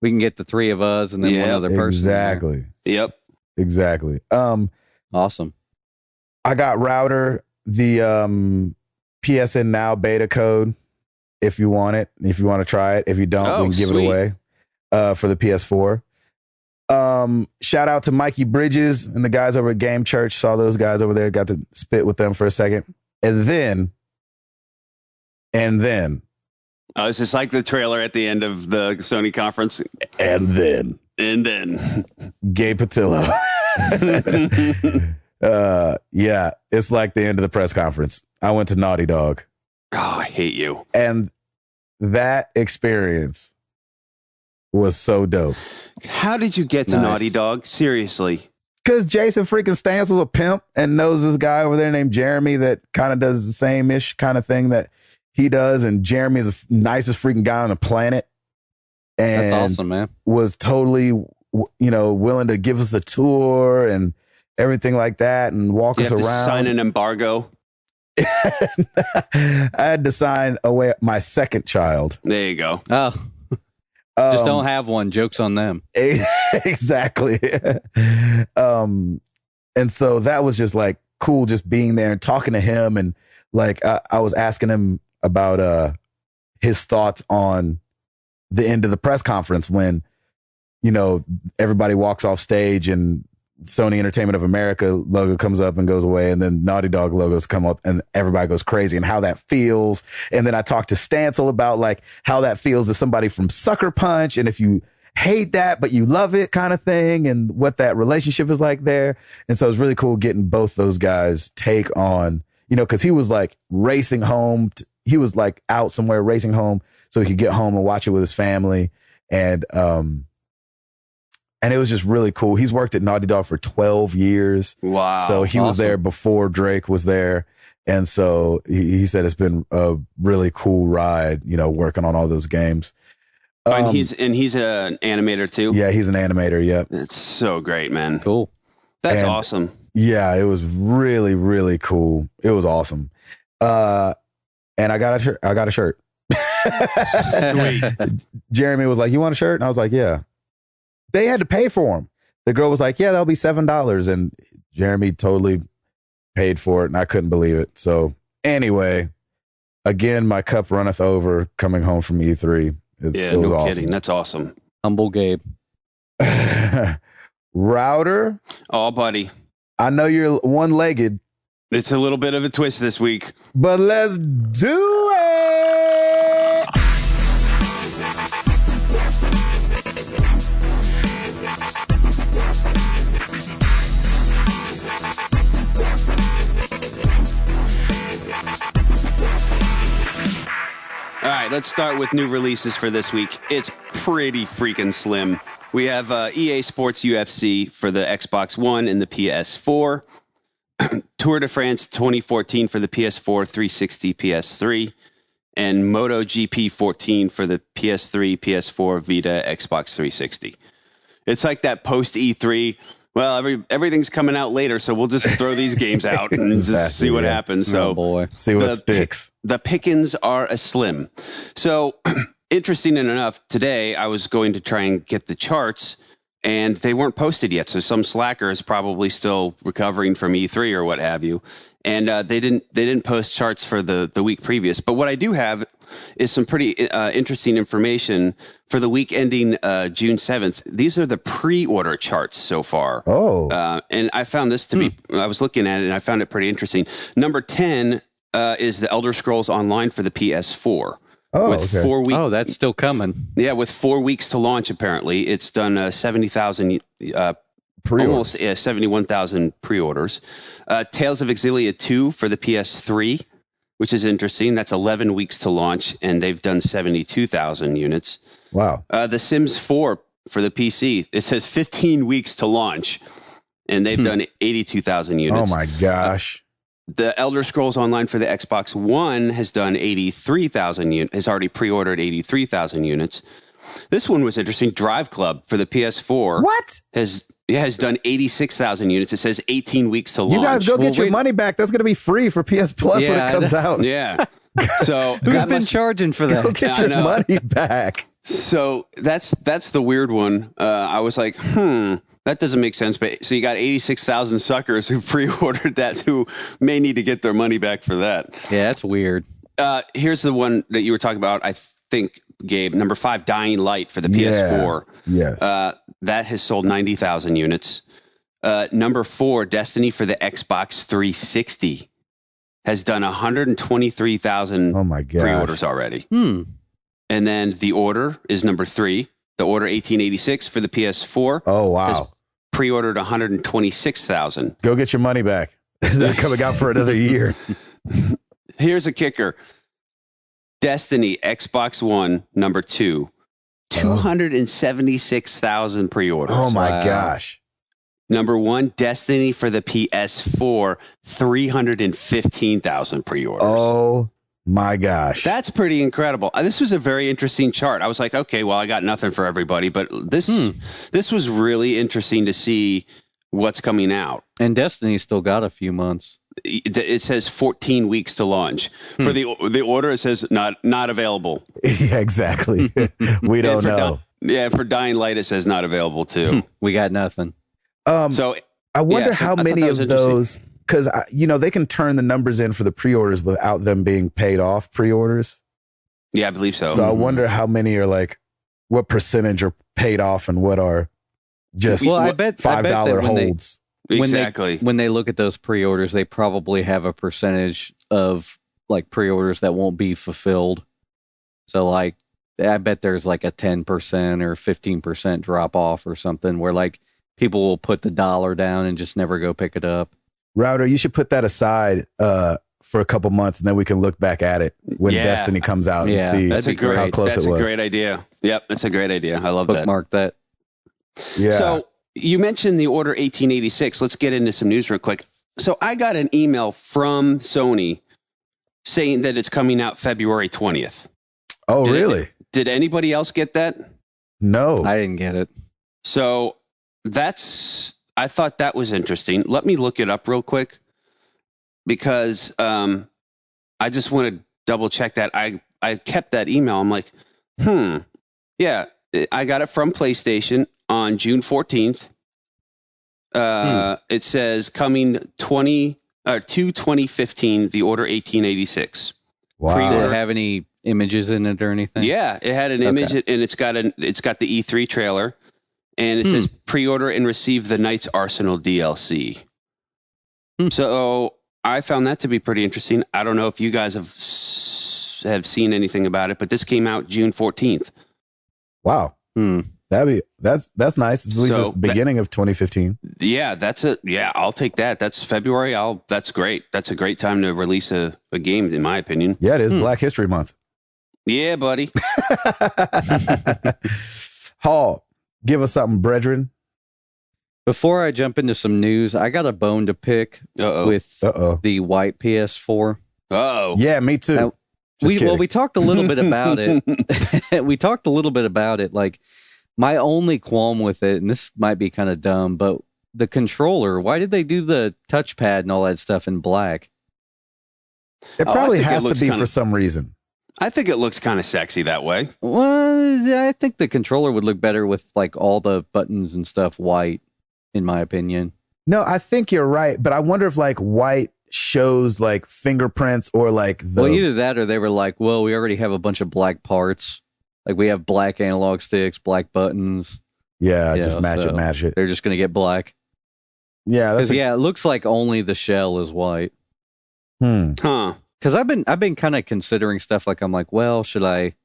we can get the 3 of us and then one Yeah, other person. Exactly. Yep. Exactly. Awesome. I got Router, the PSN Now beta code, if you want it, if you want to try it. If you don't, we can give sweet. it away for the PS4. Shout out to Mikey Bridges and the guys over at Game Church. Saw those guys over there, got to spit with them for a second. And then Oh, it's just like the trailer at the end of the Sony conference. And then Gabe Patillo. Yeah, it's like the end of the press conference. I went to Naughty Dog, Oh, I hate you. and that experience was so dope. How did you get to Nice. Naughty Dog? Seriously. Because Jason freaking Stans was a pimp and knows this guy over there named Jeremy that kind of does the same-ish kind of thing that he does. And Jeremy is the nicest freaking guy on the planet. And That's awesome, man. was totally, willing to give us a tour and everything like that and walk You us have to around. sign an embargo. I had to sign away my second child. There you go. Oh, just don't have one. Joke's on them. Exactly. And so that was just like cool, just being there and talking to him. And like, I was asking him about his thoughts on the end of the press conference when, everybody walks off stage and Sony Entertainment of America logo comes up and goes away, and then Naughty Dog logos come up and everybody goes crazy and how that feels. And then I talked to Stancil about like how that feels as somebody from Sucker Punch, and if you hate that but you love it kind of thing, and what that relationship is like there. And so it was really cool getting both those guys take on, because he was like racing home. He was like out somewhere racing home so he could get home and watch it with his family. And it was just really cool. He's worked at Naughty Dog for 12 years. Wow. So he was awesome. there before Drake was there. And so he said it's been a really cool ride, working on all those games. and he's an animator too. Yeah, he's an animator. Yep. It's so great, man. Cool. That's And- awesome. Yeah, it was really, really cool. It was awesome. And I got a shirt. I got a shirt. Sweet. Jeremy was like, "You want a shirt?" And I was like, "Yeah." They had to pay for them. The girl was like, "Yeah, that'll be $7." And Jeremy totally paid for it, and I couldn't believe it. So anyway, again, my cup runneth over coming home from E3. It was no awesome. kidding. That's awesome. Humble Gabe. Router, Oh, buddy. I know you're one-legged, It's a little bit of a twist this week. but let's do it. All right, let's start with new releases for this week. It's pretty freaking slim. We have EA Sports UFC for the Xbox One and the PS4. Tour de France 2014 for the PS4, 360, PS3. And MotoGP 14 for the PS3, PS4, Vita, Xbox 360. It's like that post E3. Well, everything's coming out later, so we'll just throw these games out and just Exactly, see what yeah. happens. So Oh, boy. See what sticks. the pickings are a slim. So interesting enough, today I was going to try and get the charts, and they weren't posted yet. So some slacker is probably still recovering from E3 or what have you, and they didn't post charts for the week previous. But what I do have is some pretty interesting information for the week ending June 7th. These are the pre-order charts so far. Oh. And I found this to be, I was looking at it and I found it pretty interesting. Number 10 is the Elder Scrolls Online for the PS4. Oh, with okay. 4 weeks. Oh, that's still coming. Yeah, with 4 weeks to launch, apparently. It's done 70,000, Pre-orders. almost 71,000 pre-orders. Tales of Exilia 2 for the PS3, which is interesting. That's 11 weeks to launch, and they've done 72,000 units. Wow. The Sims 4 for the PC, it says 15 weeks to launch, and they've done 82,000 units. Oh my gosh. The Elder Scrolls Online for the Xbox One has done 83,000 units, has already pre-ordered 83,000 units. This one was interesting. Drive Club for the PS4 What? has done 86,000 units. It says 18 weeks to launch. You guys go get Well, your wait- money back. That's going to be free for PS Plus when Yeah, it comes out. Yeah. So Who's that been must- charging for that? Go get I your know. money back. So that's the weird one. I was like, that doesn't make sense. But so you got 86,000 suckers who pre-ordered that who may need to get their money back for that. Yeah, that's weird. Here's the one that you were talking about. I think, Gabe, number 5, Dying Light for the PS4. Yes. That has sold 90,000 units. Number 4, Destiny for the Xbox 360 has done 123,000 oh my gosh. pre-orders already. Hmm. And then The Order is number 3. The Order 1886 for the PS4 Oh has wow. pre-ordered 126,000. Go get your money back. It's not coming out for another year. Here's a kicker. Destiny Xbox One number 2, 276,000 pre-orders. Oh my Wow. gosh. Number 1, Destiny for the PS4, 315,000 pre-orders. Oh my gosh. That's pretty incredible. This was a very interesting chart. I was like, okay, well, I got nothing for everybody, but this was really interesting to see what's coming out. And Destiny's still got a few months. It says 14 weeks to launch. For the order, it says not available. yeah, exactly. We don't And for know. for Dying Light, it says not available too. We got nothing. So I wonder yeah, so how I thought many that of was those, because they can turn the numbers in for the pre-orders without them being paid off pre-orders. yeah, I believe so. So I wonder how many are like, what percentage are paid off and what are just Well, I bet $5 that when they- holds. Exactly. When they look at those pre-orders, they probably have a percentage of like pre-orders that won't be fulfilled. So like, I bet there's like a 10% or 15% drop off or something where like people will put the dollar down and just never go pick it up. Router, you should put that aside for a couple months, and then we can look back at it when Yeah. Destiny comes out Yeah, and see that's a that'd be great. how close That's it was. a great idea. Yep, that's a great idea. I love that. Bookmark that. Yeah. So you mentioned the Order 1886. Let's get into some news real quick. So I got an email from Sony saying that it's coming out February 20th. oh, Did really? Did anybody else get that? No. I didn't get it. So I thought that was interesting. Let me look it up real quick because I just want to double check that. I kept that email. I'm like, yeah, I got it from PlayStation on June 14th. It says coming 2015, the order 1886. Wow. Did it have any images in it or anything? Yeah, it had an image, and it's got the E3 trailer, and it says pre-order and receive the Knights Arsenal DLC. So I found that to be pretty interesting. I don't know if you guys have seen anything about it, but this came out June 14th. Wow. That's nice. At least it's the beginning of 2015. Yeah, that's it. Yeah, I'll take that. That's February. That's great. That's a great time to release a game, in my opinion. Yeah, it is Black History Month. Yeah, buddy. Hall, give us something, brethren. Before I jump into some news, I got a bone to pick with the white PS4. Yeah, me too. We talked a little bit about it. We talked a little bit about it. Like, my only qualm with it, and this might be kind of dumb, but the controller, why did they do the touchpad and all that stuff in black? It probably has to be for some reason. I think it looks kind of sexy that way. Well, I think the controller would look better with like all the buttons and stuff white, in my opinion. No, I think you're right, but I wonder if like white shows like fingerprints or like well, either that or they were like, well, we already have a bunch of black parts. Like we have black analog sticks, black buttons. Yeah, just match it. They're just going to get black. Yeah, it looks like only the shell is white. Because I've been kind of considering stuff like I'm like, well, should I,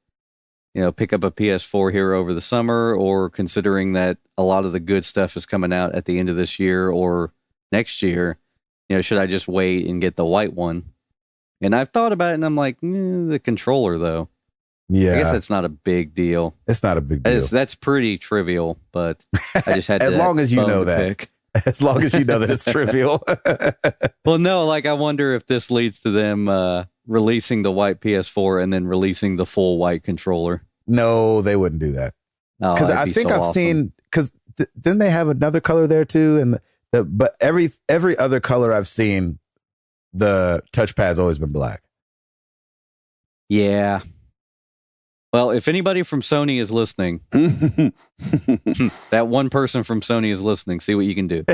pick up a PS4 here over the summer, or considering that a lot of the good stuff is coming out at the end of this year or next year, should I just wait and get the white one? And I've thought about it, and I'm like, the controller though. Yeah, I guess that's not a big deal. It's not a big deal. That's pretty trivial, but I just had as long as you know that. Pick. As long as you know that it's trivial. Well, no, like I wonder if this leads to them releasing the white PS4 and then releasing the full white controller. No, they wouldn't do that. Because I think I've seen. Because didn't they have another color there too? And but every other color I've seen, the touchpad's always been black. Yeah. Well, if anybody from Sony is listening, that one person from Sony is listening, see what you can do.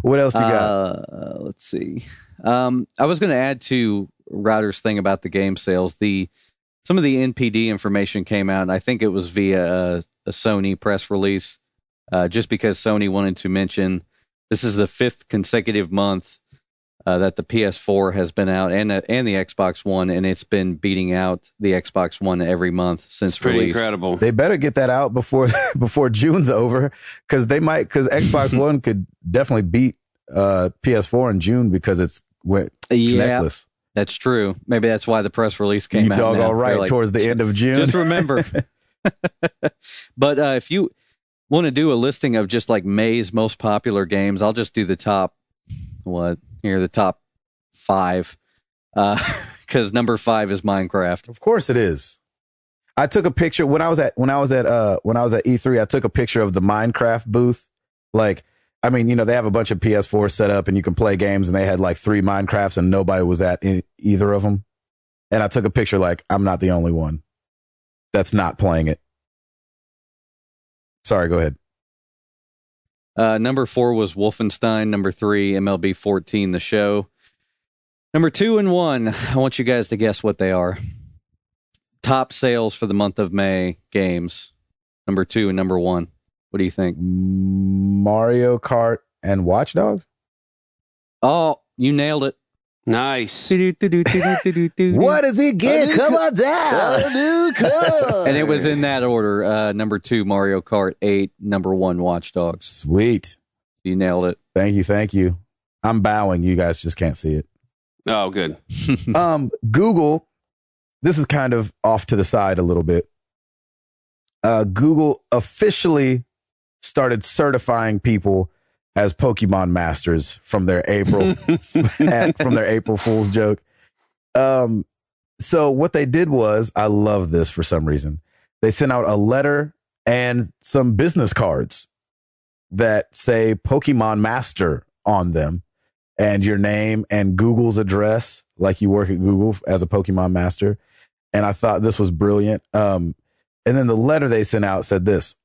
What else you got? Let's see. I was going to add to Router's thing about the game sales. Some of the NPD information came out, and I think it was via a Sony press release, just because Sony wanted to mention this is the 5th consecutive month that the PS4 has been out and the Xbox One, and it's been beating out the Xbox One every month since pretty release. Incredible. They better get that out before June's over, because Xbox One could definitely beat PS4 in June because it's connectless. That's true. Maybe that's why the press release came out. You dog all right towards the end of June. Just remember. But if you want to do a listing of just like May's most popular games, I'll just do the top. The top 5, because number 5 is Minecraft. Of course it is. I took a picture when I was at E3. I took a picture of the Minecraft booth. Like, I mean, they have a bunch of PS4 set up and you can play games, and they had like 3 Minecrafts and nobody was at either of them. And I took a picture like I'm not the only one that's not playing it. Sorry, go ahead. Number 4 was Wolfenstein. Number 3, MLB 14, The Show. Number 2 and 1, I want you guys to guess what they are. Top sales for the month of May games. Number 2 and number 1. What do you think? Mario Kart and Watch Dogs? Oh, you nailed it. Nice. What does he get? Come on down. And it was in that order. Number 2, Mario Kart 8. Number 1, Watch Dogs. Sweet. You nailed it. Thank you. I'm bowing. You guys just can't see it. Oh, good. Google, this is kind of off to the side a little bit. Google officially started certifying people as Pokemon masters from their April Fool's joke. So what they did was, I love this for some reason. They sent out a letter and some business cards that say Pokemon Master on them. and your name and Google's address, like you work at Google as a Pokemon master. And I thought this was brilliant. And then the letter they sent out said this: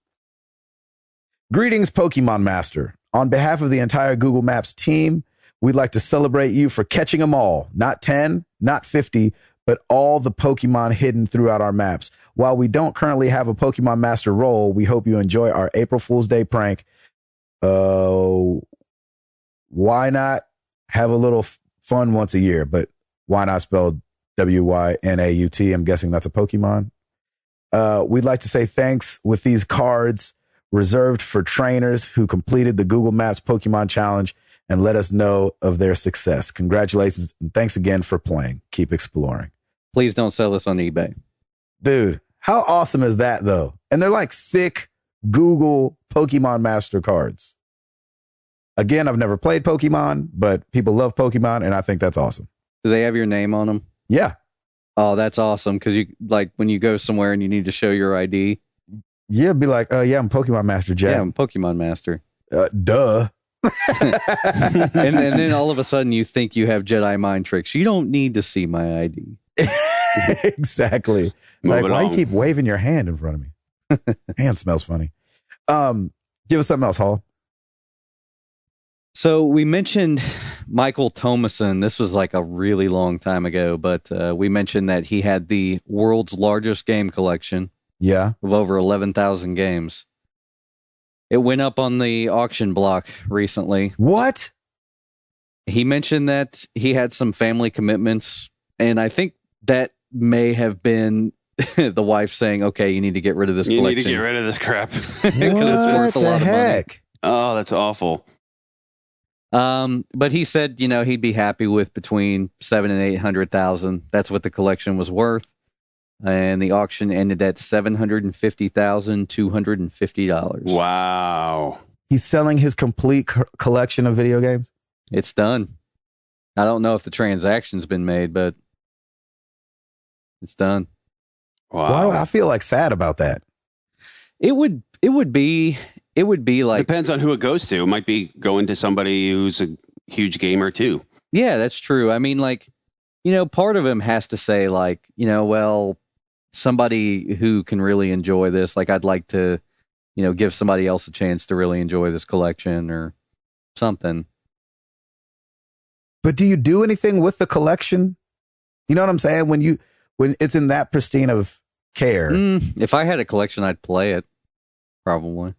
"Greetings, Pokemon Master. On behalf of the entire Google Maps team, we'd like to celebrate you for catching them all. Not 10, not 50, but all the Pokemon hidden throughout our maps. While we don't currently have a Pokemon Master role, we hope you enjoy our April Fool's Day prank. Why not have a little fun once a year? But why not spelled WYNAUT? I'm guessing that's a Pokemon. We'd like to say thanks with these cards reserved for trainers who completed the Google Maps Pokemon Challenge and let us know of their success. Congratulations and thanks again for playing. Keep exploring." Please don't sell this on eBay. Dude, how awesome is that, though? And they're like thick Google Pokemon Master cards. Again, I've never played Pokemon, but people love Pokemon, and I think that's awesome. Do they have your name on them? Yeah. Oh, that's awesome. Because you like when you go somewhere and you need to show your ID. Yeah, be like, yeah, I'm Pokemon Master Jack. Yeah, I'm Pokemon Master. Duh. and then all of a sudden you think you have Jedi mind tricks. You don't need to see my ID. Exactly. Like, why you keep waving your hand in front of me? Hand smells funny. Give us something else, Hall. So we mentioned Michael Thomason. This was like a really long time ago, but we mentioned that he had the world's largest game collection. Yeah. Of over 11,000 games. It went up on the auction block recently. What? He mentioned that he had some family commitments, and I think that may have been the wife saying, okay, you need to get rid of this collection. You need to get rid of this crap. Because it's worth a lot of money. Oh, that's awful. But he said, you know, he'd be happy with between 700,000 and 800,000. That's what the collection was worth. And the auction ended at $750,250. Wow. He's selling his complete collection of video games? It's done. I don't know if the transaction's been made, but it's done. Wow. Why do I feel like sad about that? It would be like, depends on who it goes to. It might be going to somebody who's a huge gamer too. Yeah, that's true. I mean, like, you know, part of him has to say, like, you know, well, somebody who can really enjoy this, like, I'd like to, you know, give somebody else a chance to really enjoy this collection or something. But do you do anything with the collection? You know what I'm saying? When it's in that pristine of care. If I had a collection, I'd play it. Probably.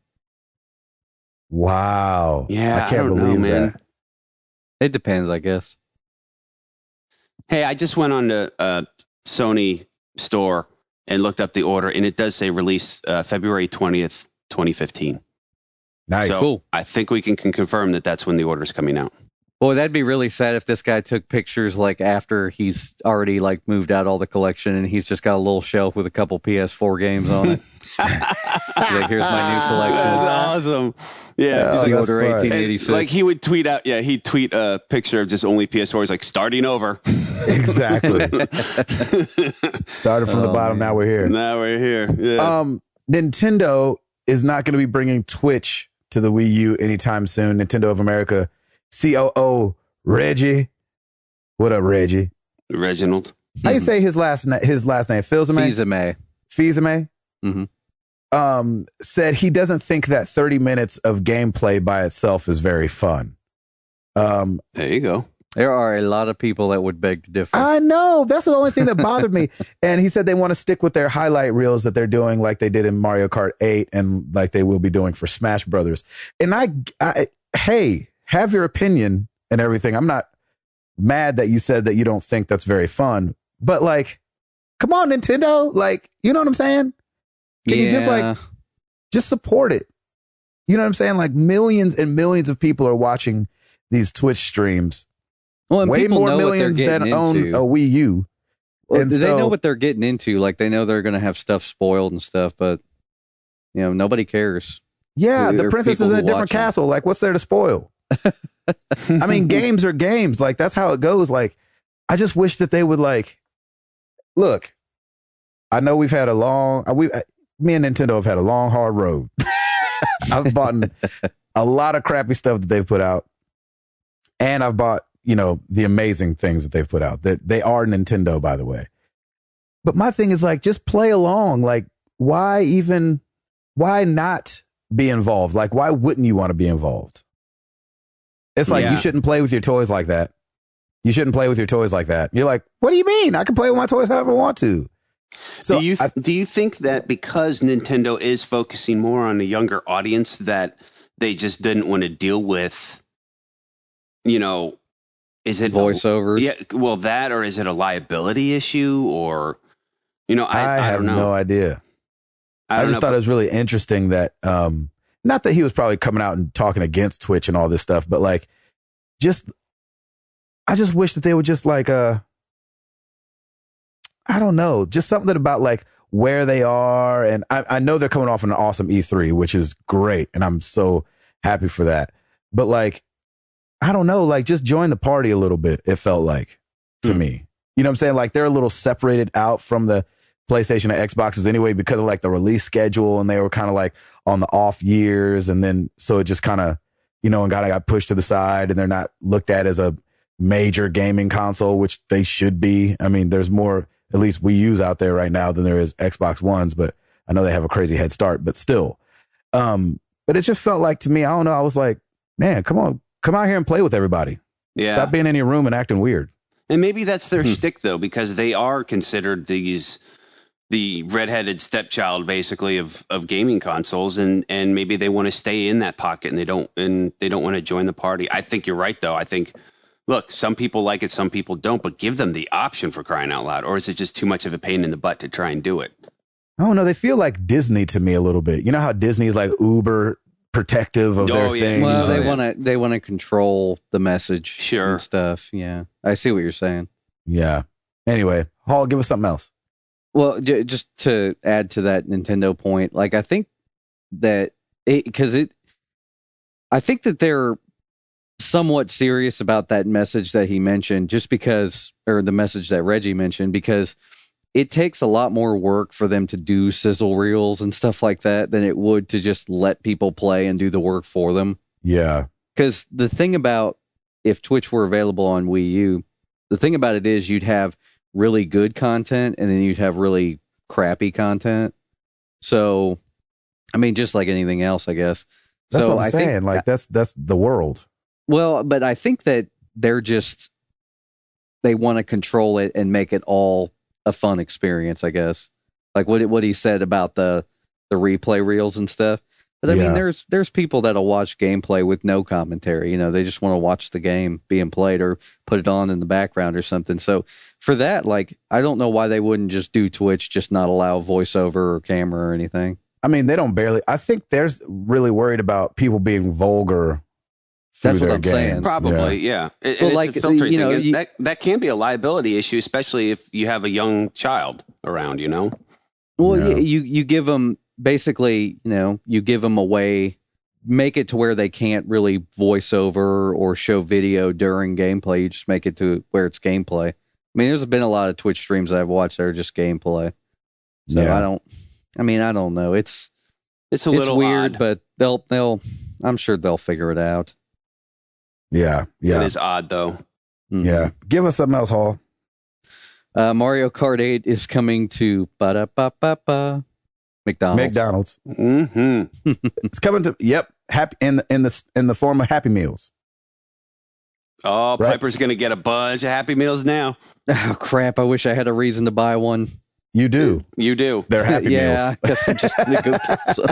Wow. Yeah, I can't believe that. It depends, I guess. Hey, I just went on the Sony store and looked up the order, and it does say release February 20th, 2015. Nice. So cool. I think we can confirm that that's when the order's coming out. Boy, that'd be really sad if this guy took pictures like after he's already like moved out all the collection and he's just got a little shelf with a couple PS4 games on it. Like, here's my new collection. That's awesome. Yeah. He's like, order fun. 1886. Like he would tweet out, he'd tweet a picture of just only PS4. He's like, starting over. Exactly. Started from the bottom. Man. Now we're here. Now we're here. Yeah. Nintendo is not going to be bringing Twitch to the Wii U anytime soon. Nintendo of America COO Reggie. What up, Reggie? Reginald. How you say his last name? Fils-Aimé? Fils-Aimé? Mm-hmm. Said he doesn't think that 30 minutes of gameplay by itself is very fun. There you go. There are a lot of people that would beg to differ. I know. That's the only thing that bothered me. And he said they want to stick with their highlight reels that they're doing like they did in Mario Kart 8 and like they will be doing for Smash Brothers. And hey, have your opinion and everything. I'm not mad that you said that you don't think that's very fun, but like, come on, Nintendo. Like, you know what I'm saying? Can you just support it? You know what I'm saying? Like millions and millions of people are watching these Twitch streams. Well, and way people more know millions what they're than getting own into. a Wii U. Well, And they so- know what they're getting into. Like, they know they're going to have stuff spoiled and stuff, but, you know, nobody cares. Yeah, There the are princess people is in a who different watch them. castle. Like, what's there to spoil? I mean, games are games. Like, that's how it goes. Like, I just wish that they would, like, look, I know we've had me and Nintendo have had a long, hard road. I've bought a lot of crappy stuff that they've put out. And I've bought, the amazing things that they've put out. That they are Nintendo, by the way. But my thing is like, just play along. Like, why not be involved? Like, why wouldn't you want to be involved? It's like, you shouldn't play with your toys like that. You shouldn't play with your toys like that. You're like, what do you mean? I can play with my toys however I want to. So do you think that because Nintendo is focusing more on a younger audience that they just didn't want to deal with, is it voiceovers? Yeah, well, that, or is it a liability issue, or I don't know. No idea. I just thought it was really interesting that, not that he was probably coming out and talking against Twitch and all this stuff, but like, I just wish that they would just like, I don't know, just something about like where they are. And I know they're coming off an awesome E3, which is great. And I'm so happy for that. But like, I don't know, like just join the party a little bit. It felt like to me, you know what I'm saying? Like they're a little separated out from the PlayStation and Xboxes anyway, because of like the release schedule, and they were kind of like on the off years. And then, so it just kind of, and got pushed to the side, and they're not looked at as a major gaming console, which they should be. I mean, there's more, at least Wii U's out there right now than there is Xbox Ones, but I know they have a crazy head start, but still. But it just felt like to me, I don't know. I was like, man, come on, come out here and play with everybody. Yeah. Stop being in your room and acting weird. And maybe that's their shtick, though, because they are considered the redheaded stepchild, basically, of gaming consoles, and maybe they want to stay in that pocket, and they don't want to join the party. I think you're right, though. I think, look, some people like it, some people don't, but give them the option, for crying out loud. Or is it just too much of a pain in the butt to try and do it? I don't know. They feel like Disney to me a little bit. You know how Disney is like uber protective of their things? Well, they want to control the message and stuff. Yeah, I see what you're saying. Yeah. Anyway, Hall, give us something else. Well, just to add to that Nintendo point, like I think that I think that they're somewhat serious about that message that he mentioned, or the message that Reggie mentioned, because it takes a lot more work for them to do sizzle reels and stuff like that than it would to just let people play and do the work for them. Yeah. Because the thing about if Twitch were available on Wii U, the thing about it is you'd have really good content and then you'd have really crappy content. So, I mean, just like anything else, I guess. That's what I'm saying. Like that's the world. Well, but I think that they want to control it and make it all a fun experience, I guess. Like what he said about the replay reels and stuff. But I mean, there's people that'll watch gameplay with no commentary. They just want to watch the game being played or put it on in the background or something. So for that, like, I don't know why they wouldn't just do Twitch, just not allow voiceover or camera or anything. I mean, they don't barely. I think they're really worried about people being vulgar. That's what I'm saying. Probably, yeah. Well, like, it's a filtering thing. That can be a liability issue, especially if you have a young child around. Well, you give them. Basically, you give them a way, make it to where they can't really voice over or show video during gameplay. You just make it to where it's gameplay. I mean, there's been a lot of Twitch streams I've watched that are just gameplay. So I don't know. It's a little weird, odd. but I'm sure they'll figure it out. Yeah. It is odd, though. Mm-hmm. Yeah. Give us something else, Hall. Mario Kart 8 is coming to McDonald's. Mm-hmm. It's coming to happy in the form of Happy Meals. Oh, right? Piper's going to get a bunch of Happy Meals now. Oh crap! I wish I had a reason to buy one. You do. You do. They're Happy Meals. Yeah, I guess I'm just gonna go get some.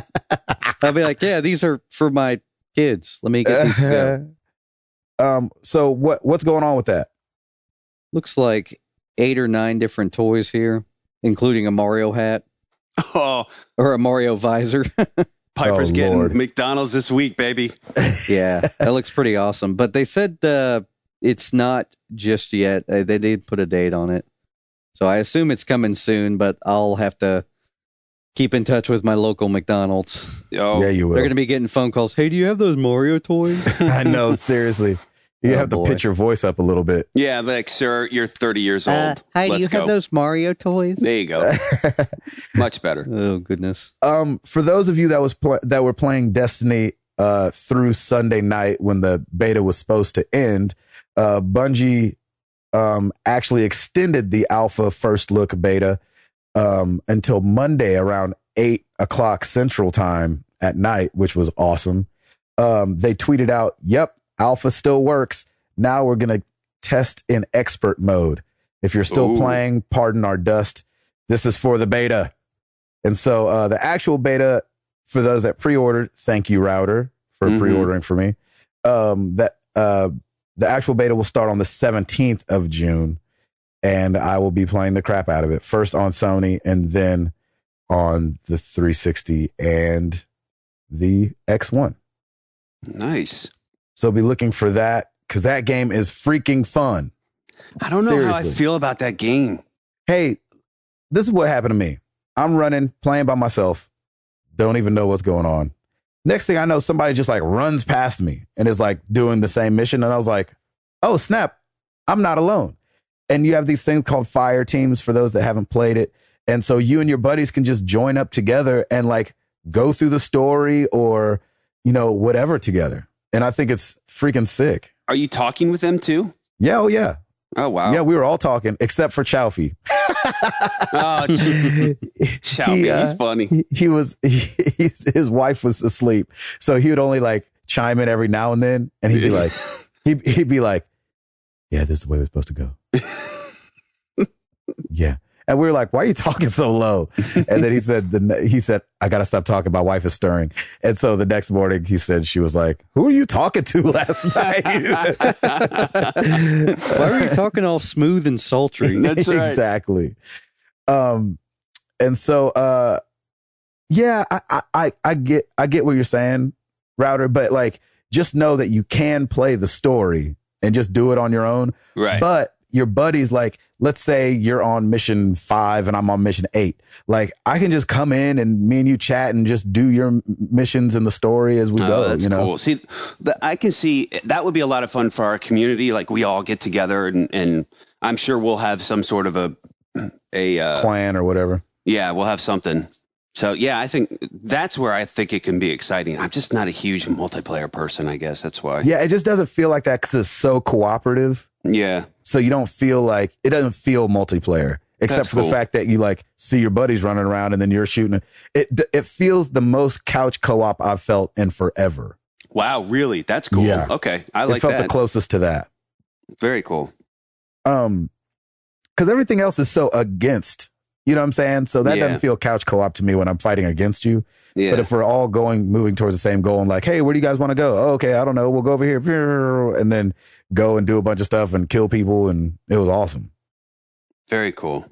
I'll be like, yeah, these are for my kids. Let me get these to go. So what's going on with that? Looks like 8 or 9 different toys here, including a Mario hat. Oh, or a Mario visor. Piper's getting McDonald's this week, baby. Yeah, that looks pretty awesome. But they said it's not just yet. They did put a date on it. So I assume it's coming soon, but I'll have to keep in touch with my local McDonald's. Oh, yeah, you will. They're going to be getting phone calls. Hey, do you have those Mario toys? I know, seriously. You have to pitch your voice up a little bit. Yeah, like, sir, you're 30 years old. Hi, do you have those Mario toys? There you go. Much better. Oh, goodness. For those of you that were playing Destiny through Sunday night when the beta was supposed to end, Bungie actually extended the alpha first look beta until Monday around 8 o'clock Central Time at night, which was awesome. They tweeted out, "Yep, alpha still works. Now we're going to test in expert mode. If you're still playing, pardon our dust. This is for the beta." And so the actual beta, for those that pre-ordered, thank you, Router, for pre-ordering for me. The actual beta will start on the 17th of June, and I will be playing the crap out of it. First on Sony, and then on the 360 and the X1. Nice. So be looking for that, because that game is freaking fun. I don't know Seriously. how I feel about that game. Hey, this is what happened to me. I'm running, playing by myself, don't even know what's going on. Next thing I know, somebody just like runs past me and is like doing the same mission. And I was like, oh, snap, I'm not alone. And you have these things called fire teams for those that haven't played it. And so you and your buddies can just join up together and like go through the story or, you know, whatever together. And I think it's freaking sick. Are you talking with them too? Yeah. Oh, yeah. Oh, wow. Yeah, we were all talking except for Chowfie. Oh, Chowfie, he's funny. His wife was asleep, so he would only like chime in every now and then, and he'd be like, he'd be like, "Yeah, this is the way we're supposed to go." Yeah, and we were like, "Why are you talking so low?" And then he said, "I gotta stop talking. My wife is stirring." And so the next morning, he said she was like, "Who were you talking to last night?" Why were you talking all smooth and sultry? That's right. Exactly. And so, yeah, I get what you're saying, Router, but like, just know that you can play the story and just do it on your own. Right. But your buddies, like, let's say you're on mission 5 and I'm on mission 8. Like, I can just come in and me and you chat and just do your missions and the story as we go. That's you know? cool. See, I can see that would be a lot of fun for our community. Like, we all get together and I'm sure we'll have some sort of a clan or whatever. Yeah, we'll have something. So yeah, I think that's where I think it can be exciting. I'm just not a huge multiplayer person, I guess. That's why. Yeah, it just doesn't feel like that because it's so cooperative. Yeah. So you don't feel like, it doesn't feel multiplayer, except That's for the cool. fact that you like see your buddies running around and then you're shooting. It feels the most couch co-op I've felt in forever. Wow, really? That's cool. Yeah. Okay, I like it felt that. the closest to that. Very cool. Because everything else is so against, you know what I'm saying? So that Yeah. doesn't feel couch co-op to me when I'm fighting against you. Yeah. But if we're all moving towards the same goal and like, hey, where do you guys want to go? Oh, okay, I don't know. We'll go over here. And then go and do a bunch of stuff and kill people. And it was awesome. Very cool.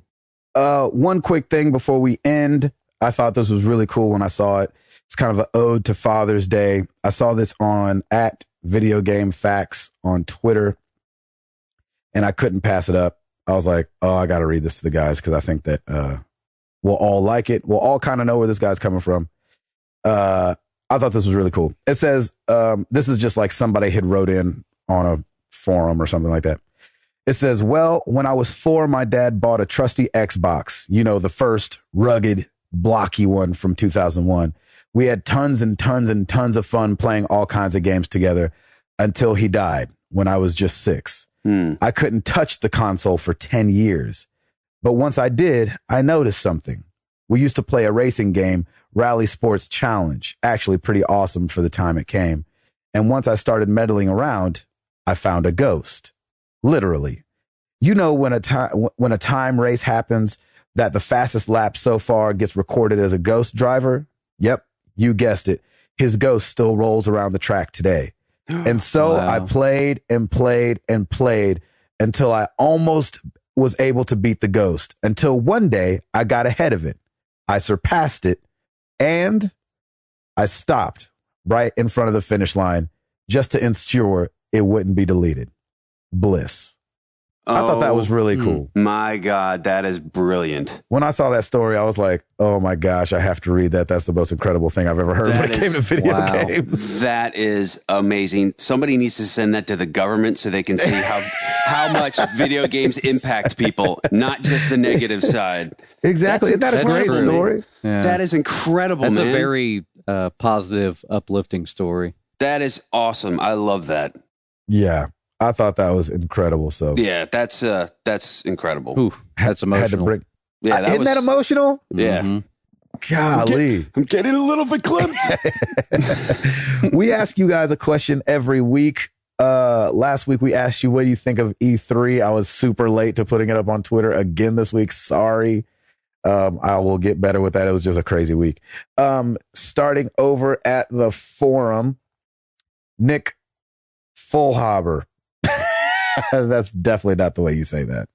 One quick thing before we end. I thought this was really cool when I saw it. It's kind of an ode to Father's Day. I saw this on @VideoGameFacts on Twitter, and I couldn't pass it up. I was like, oh, I got to read this to the guys because I think that we'll all like it. We'll all kind of know where this guy's coming from. I thought this was really cool. It says, this is just like somebody had wrote in on a forum or something like that. It says, well, when I was 4, my dad bought a trusty Xbox, you know, the first rugged, blocky one from 2001. We had tons and tons and tons of fun playing all kinds of games together until he died when I was just 6. I couldn't touch the console for 10 years. But once I did, I noticed something. We used to play a racing game, Rally Sports Challenge, actually pretty awesome for the time it came. And once I started meddling around, I found a ghost. Literally. You know, when a time race happens, that the fastest lap so far gets recorded as a ghost driver? Yep, you guessed it. His ghost still rolls around the track today. And so Wow. I played and played and played until I almost was able to beat the ghost, until one day I got ahead of it. I surpassed it and I stopped right in front of the finish line just to ensure it wouldn't be deleted. Bliss. I thought that was really cool. My God, that is brilliant. When I saw that story, I was like, oh my gosh, I have to read that. That's the most incredible thing I've ever heard That when it came to is- video wow. games. That is amazing. Somebody needs to send that to the government so they can see how much video games impact people, not just the negative side. Exactly. Isn't that a That's great incredible. story? Yeah. That is incredible, That's man. a very positive, uplifting story. That is awesome. I love that. Yeah, I thought that was incredible. So Yeah, that's incredible. Ooh, that's emotional. had to bring. Yeah, Isn't that emotional? Yeah. Mhm. Golly. I'm getting a little bit clipped. We ask you guys a question every week. Last week we asked you, what do you think of E3? I was super late to putting it up on Twitter again this week. Sorry. I will get better with that. It was just a crazy week. Starting over at the forum, Nick Fullhaber. That's definitely not the way you say that.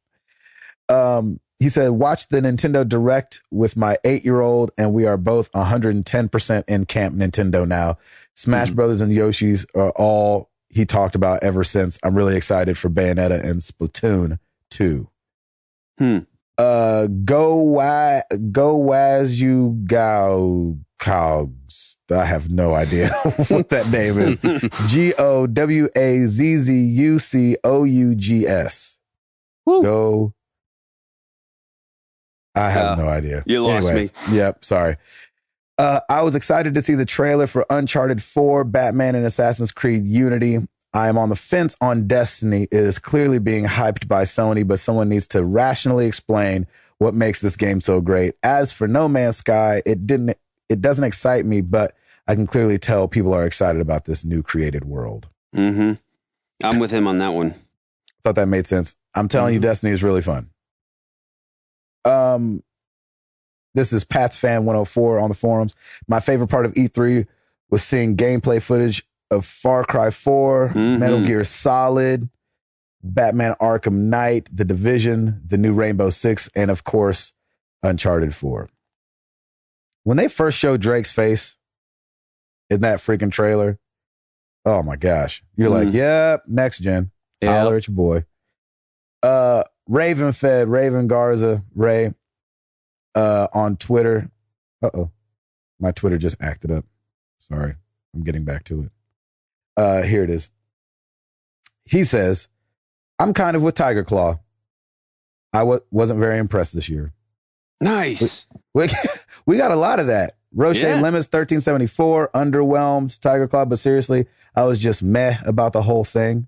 He said, watch the Nintendo Direct with my 8-year-old, and we are both 110% in Camp Nintendo now. Smash Brothers and Yoshi's are all he talked about ever since. I'm really excited for Bayonetta and Splatoon 2. Go as you go cogs. I have no idea what that name is. GOWAZZUCOUGS. Go. I have no idea. You lost me. Yep. Sorry. I was excited to see the trailer for Uncharted 4, Batman and Assassin's Creed Unity. I am on the fence on Destiny. It is clearly being hyped by Sony, but someone needs to rationally explain what makes this game so great. As for No Man's Sky, it doesn't excite me, but I can clearly tell people are excited about this new created world. Mm-hmm. I'm with him on that one. Thought that made sense. I'm telling you, Destiny is really fun. This is Pat's Fan 104 on the forums. My favorite part of E3 was seeing gameplay footage of Far Cry 4, Metal Gear Solid, Batman Arkham Knight, The Division, the new Rainbow Six, and of course, Uncharted 4. When they first showed Drake's face in that freaking trailer, oh my gosh. You're like, yep, next gen. Holler at your boy. Raven Garza, Ray, on Twitter. Uh-oh. My Twitter just acted up. Sorry. I'm getting back to it. Here it is. He says, I'm kind of with Tiger Claw. I wasn't very impressed this year. Nice. We got a lot of that. Roche Lemons 1374, underwhelmed Tiger Claw, but seriously, I was just meh about the whole thing.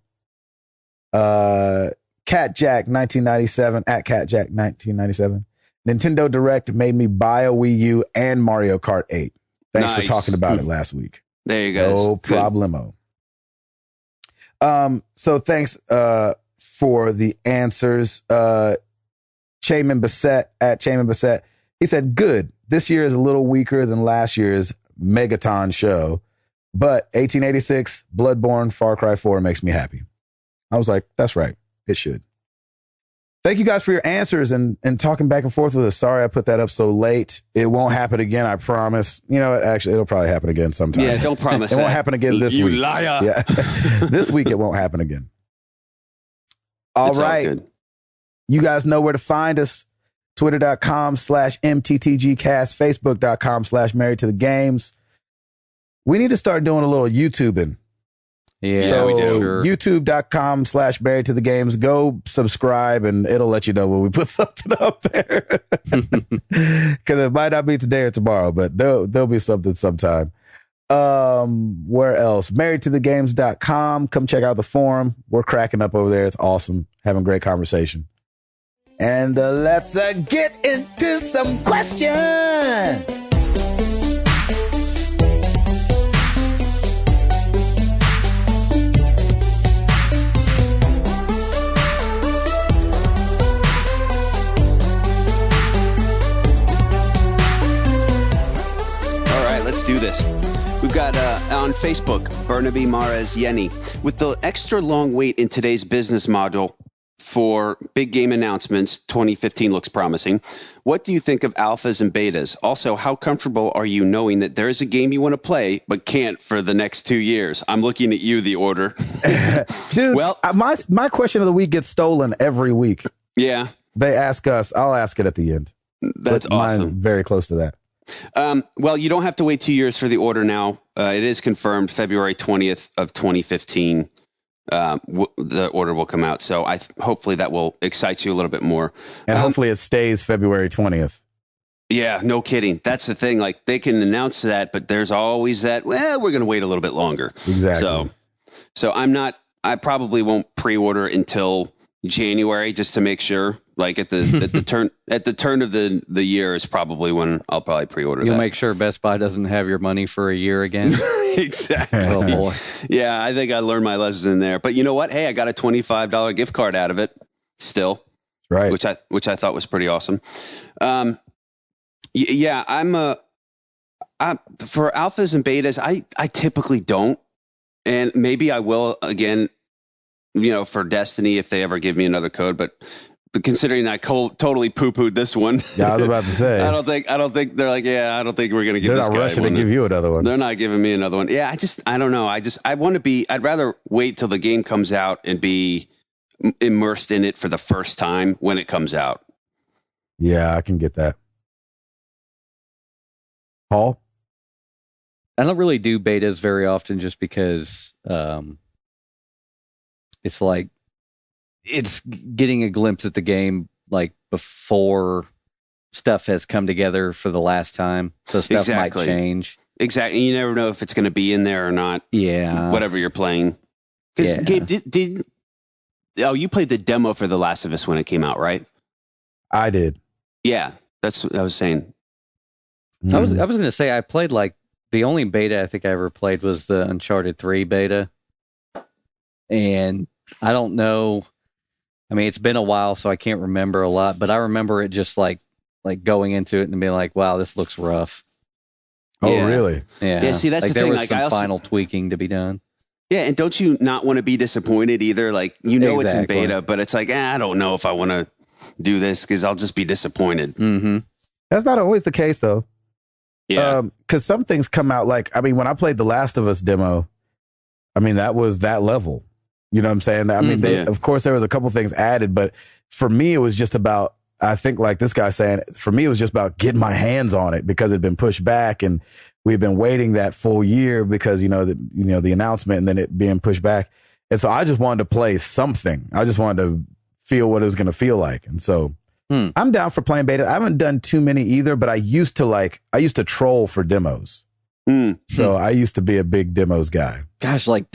Cat Jack 1997 at Cat Jack 1997. Nintendo Direct made me buy a Wii U and Mario Kart 8. Thanks for talking about it last week. There you go. No problemo. So thanks for the answers. Chayman Bassett at Chayman Bassett. He said, good. This year is a little weaker than last year's Megaton show, but 1886, Bloodborne, Far Cry 4 makes me happy. I was like, that's right. It should. Thank you guys for your answers and talking back and forth with us. Sorry I put that up so late. It won't happen again, I promise. You know, actually, it'll probably happen again sometime. Yeah, don't promise It won't happen again this week. You liar. Yeah. This week it won't happen again. All right. You guys know where to find us. Twitter.com/MTTGcast, Facebook.com/Married to the Games. We need to start doing a little YouTubing. Yeah, so we do. Sure. YouTube.com/Married to the Games. Go subscribe and it'll let you know when we put something up there. Because it might not be today or tomorrow, but there'll be something sometime. Where else? MarriedToTheGames.com. Come check out the forum. We're cracking up over there. It's awesome. Having great conversation. And let's get into some questions. Let's do this. We've got on Facebook, Bernabe Mares Yenny. With the extra long wait in today's business model for big game announcements, 2015 looks promising. What do you think of alphas and betas? Also, how comfortable are you knowing that there is a game you want to play but can't for the next 2 years? I'm looking at you, The Order. Dude, well, my question of the week gets stolen every week. Yeah. They ask us. I'll ask it at the end. That's awesome. Mine's very close to that. Well, you don't have to wait 2 years for The Order now. It is confirmed February 20th of 2015. The Order will come out. So hopefully that will excite you a little bit more. And hopefully it stays February 20th. Yeah, no kidding. That's the thing. Like they can announce that, but there's always that, well, we're going to wait a little bit longer. Exactly. So I probably won't pre-order until January just to make sure. Like at the turn of the year is probably when I'll probably pre-order. You'll that. make sure Best Buy doesn't have your money for a year again. Exactly. Oh boy. Yeah, I think I learned my lesson there. But you know what? Hey, I got a $25 gift card out of it still. Right. Which I thought was pretty awesome. Yeah, I'm for alphas and betas, I typically don't. And maybe I will again, for Destiny if they ever give me another code, but considering I totally poo-pooed this one. Yeah, I was about to say. I don't think they're like, yeah, I don't think we're going to give They're this not guy rushing one. to give you another one. They're not giving me another one. Yeah, I don't know. I'd rather wait till the game comes out and be immersed in it for the first time when it comes out. Yeah, I can get that. Paul? I don't really do betas very often just because it's like it's getting a glimpse at the game like before stuff has come together for the last time. So stuff might change. Exactly. You never know if it's going to be in there or not. Yeah. Whatever you're playing. Because Gabe, you played the demo for The Last of Us when it came out, right? I did. Yeah, that's what I was saying. I was going to say I played like the only beta I think I ever played was the Uncharted 3 beta. And I don't know. I mean, it's been a while, so I can't remember a lot, but I remember it just like going into it and being like, wow, this looks rough. Oh, Yeah. really? Yeah. Yeah, see, that's the there thing, was like, some I also- final tweaking to be done. Yeah, and don't you not want to be disappointed either? Like, it's in Exactly. beta, but it's like, I don't know if I want to do this because I'll just be disappointed. Mm-hmm. That's not always the case, though. Yeah. Because some things come out like, I mean, when I played the Last of Us demo, I mean, that was that level. You know what I'm saying? I mean, Yeah. of course, there was a couple things added, but for me, it was just about, I think like this guy saying, for me, it was just about getting my hands on it because it had been pushed back and we've been waiting that full year because, the announcement and then it being pushed back. And so I just wanted to play something. I just wanted to feel what it was going to feel like. And so I'm down for playing beta. I haven't done too many either, but I used to troll for demos. So I used to be a big demos guy. Gosh, like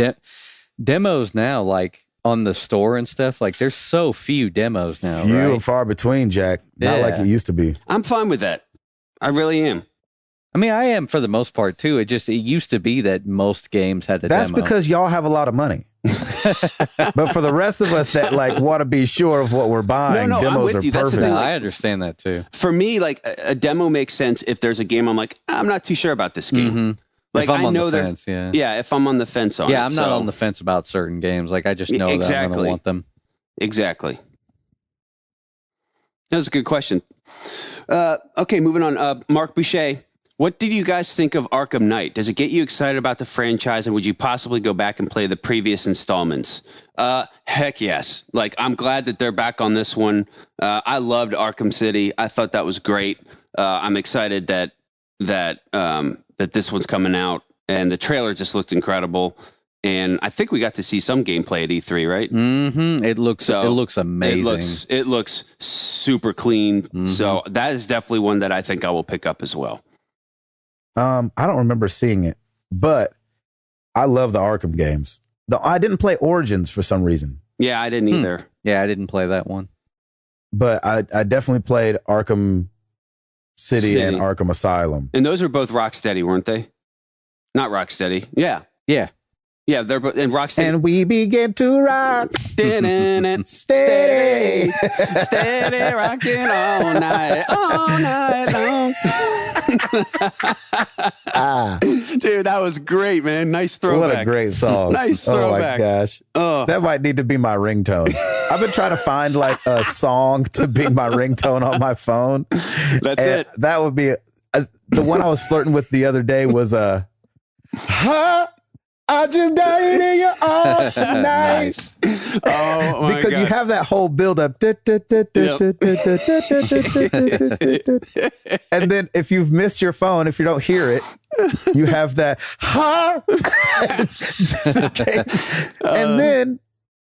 demos now, like on the store and stuff, like there's so few demos now. Few right? and far between, Jack. Not like it used to be. I'm fine with that. I really am. I mean, I am for the most part too. It used to be that most games had a That's demo. because y'all have a lot of money. But for the rest of us that like want to be sure of what we're buying, No, I'm demos with are you. That's the perfect. thing. I understand that too. For me, like a demo makes sense if there's a game I'm like, I'm not too sure about this game. Mm-hmm. Like if I'm I on know the they're- fence, yeah. Yeah, if I'm on the fence on it. Yeah, I'm not So- on the fence about certain games. Like I just know that I'm going Exactly. to want them. Exactly. That was a good question. Okay, moving on. Mark Boucher, what did you guys think of Arkham Knight? Does it get you excited about the franchise, and would you possibly go back and play the previous installments? Heck yes. Like, I'm glad that they're back on this one. I loved Arkham City. I thought that was great. I'm excited that this one's coming out, and the trailer just looked incredible. And I think we got to see some gameplay at E3, right? Mm-hmm. It looks amazing. It looks super clean. So that is definitely one that I think I will pick up as well. I don't remember seeing it, but I love the Arkham games. I didn't play Origins for some reason, Yeah, I didn't either. Yeah, I didn't play that one. but I definitely played Arkham City and Arkham Asylum. And those are both Rocksteady, weren't they? Not Rocksteady. Yeah. Yeah. Yeah, they're both and Rocksteady. And we began to rock steady. Steady rocking all night long. Dude, that was great, man. Nice throwback. What a great song. Nice throwback. Oh my gosh. That might need to be my ringtone. I've been trying to find like a song to be my ringtone on my phone. That's And it. That would be the one I was flirting with the other day was I just died in your arms tonight. Nice. Oh my Because God. you have that whole build up. And then if you've missed your phone, if you don't hear it, you have that just in case. And then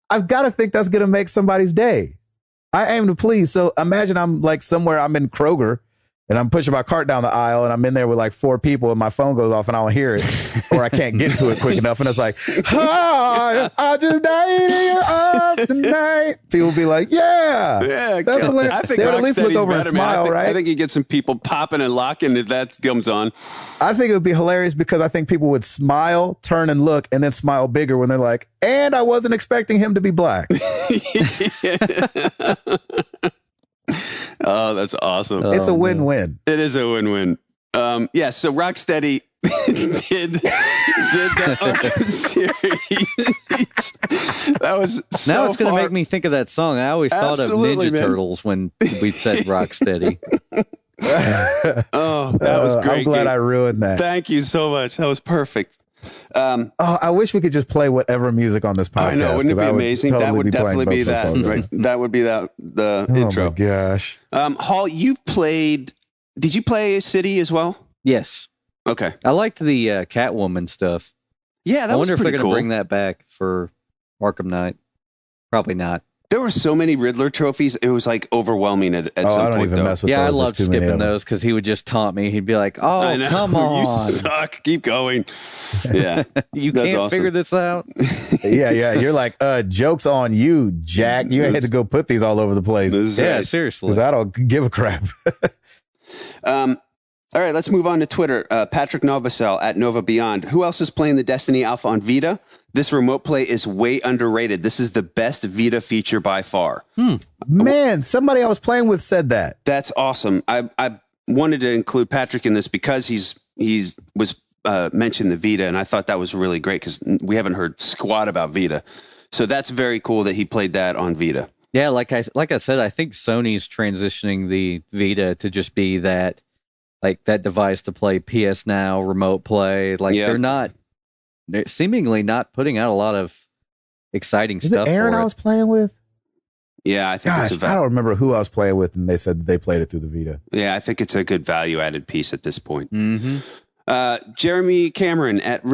I've got to think that's going to make somebody's day. I aim to please. So imagine I'm like somewhere, I'm in Kroger and I'm pushing my cart down the aisle, and I'm in there with like 4 people, and my phone goes off, and I don't hear it, or I can't get to it quick enough, and it's like, hi, I just dated you tonight. People be like, yeah, that's hilarious. I think they would at least look Rocksteady's over and better, man. smile, right? I think you get some people popping and locking if that comes on. I think it would be hilarious because I think people would smile, turn and look, and then smile bigger when they're like, and I wasn't expecting him to be black. Oh, that's awesome. It's a win-win. It is a win-win. Yeah, so Rocksteady did the Arkham series. That was so Now it's going to far. make me think of that song. I always thought of Absolutely, Ninja man. Turtles when we said Rocksteady. Oh, that was great. I'm glad Gabe. I ruined that. Thank you so much. That was perfect. I wish we could just play whatever music on this podcast. I know, wouldn't it 'cause be I would amazing? totally That would playing definitely be both those that. songs. Right? That would be the Oh intro. my gosh. Hall, you've played. Did you play City as well? Yes. Okay. I liked the Catwoman stuff. Yeah, that I was wonder if they're pretty going to cool. bring that back for Arkham Knight. Probably not. There were so many Riddler trophies. It was like overwhelming at some I don't point. even though. mess with Yeah, those. I There's loved too many skipping of them. those because he would just taunt me. He'd be like, "Oh, I know. come on, You suck. Keep going. Yeah. you That's can't awesome. figure this out." Yeah. You're like, joke's on you, Jack. You had to go put these all over the place. This is Yeah, right. seriously. Because I don't give a crap. All right, let's move on to Twitter. Patrick Novacell at Nova Beyond. Who else is playing the Destiny Alpha on Vita? This remote play is way underrated. This is the best Vita feature by far. Man, somebody I was playing with said that. That's awesome. I wanted to include Patrick in this because he's was mentioned the Vita, and I thought that was really great because we haven't heard squat about Vita. So that's very cool that he played that on Vita. Yeah, like I said, I think Sony's transitioning the Vita to just be that, like that device to play PS Now, remote play. Like Yeah. they're seemingly not putting out a lot of exciting Is stuff. it Aaron for I was playing with? Yeah, I think Gosh, it's I don't remember who I was playing with, and they said they played it through the Vita. Yeah, I think it's a good value-added piece at this point. Mm-hmm. Jeremy Cameron at